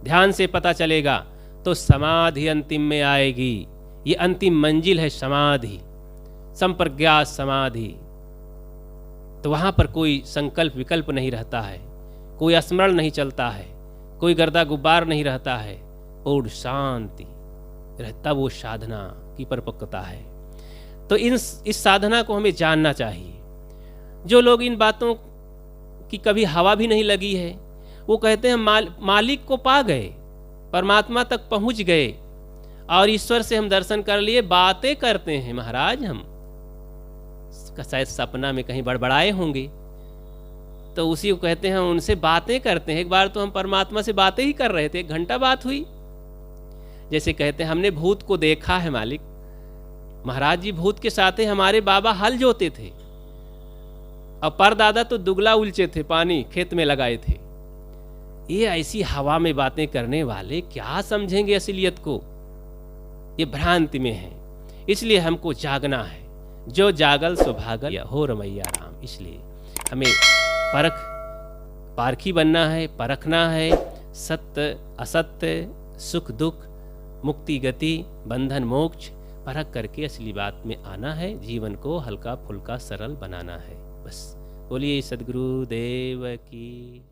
ध्यान से पता चलेगा तो समाधि अंतिम में आएगी। ये अंतिम मंजिल है समाधि, संप्रज्ञात समाधि। तो वहाँ पर कोई संकल्प विकल्प नहीं रहता है, कोई स्मरण नहीं चलता है, कोई गर्दा गुब्बार नहीं रहता है, और शांति रहता। वो साधना की परिपक्वता है। तो इस साधना को हमें जानना चाहिए। जो लोग इन बातों की कभी हवा भी नहीं लगी है, वो कहते हैं मालिक को पा गए, परमात्मा तक पहुंच गए और ईश्वर से हम दर्शन कर लिए। बातें करते हैं महाराज, हम शायद सपना में कहीं बड़बड़ाए होंगे, तो उसी को कहते हैं उनसे बातें करते हैं। एक बार तो हम परमात्मा से बातें ही कर रहे थे, 1 घंटा बात हुई। जैसे कहते हैं हमने भूत को देखा है मालिक। महाराज जी भूत के साथ ही हमारे बाबा हल जोते थे और परदादा तो दुगला उलचे थे, पानी खेत में लगाए थे। ये ऐसी हवा में बातें करने वाले क्या समझेंगे असलियत को। ये भ्रांति में है। इसलिए हमको जागना है। जो जागल सुभागल हो रमैया राम। इसलिए हमें पारखी बनना है, परखना है। सत्य असत्य, सुख दुख, मुक्ति गति, बंधन मोक्ष परख करके असली बात में आना है। जीवन को हल्का फुल्का सरल बनाना है। बस बोलिए सद्गुरु देव की।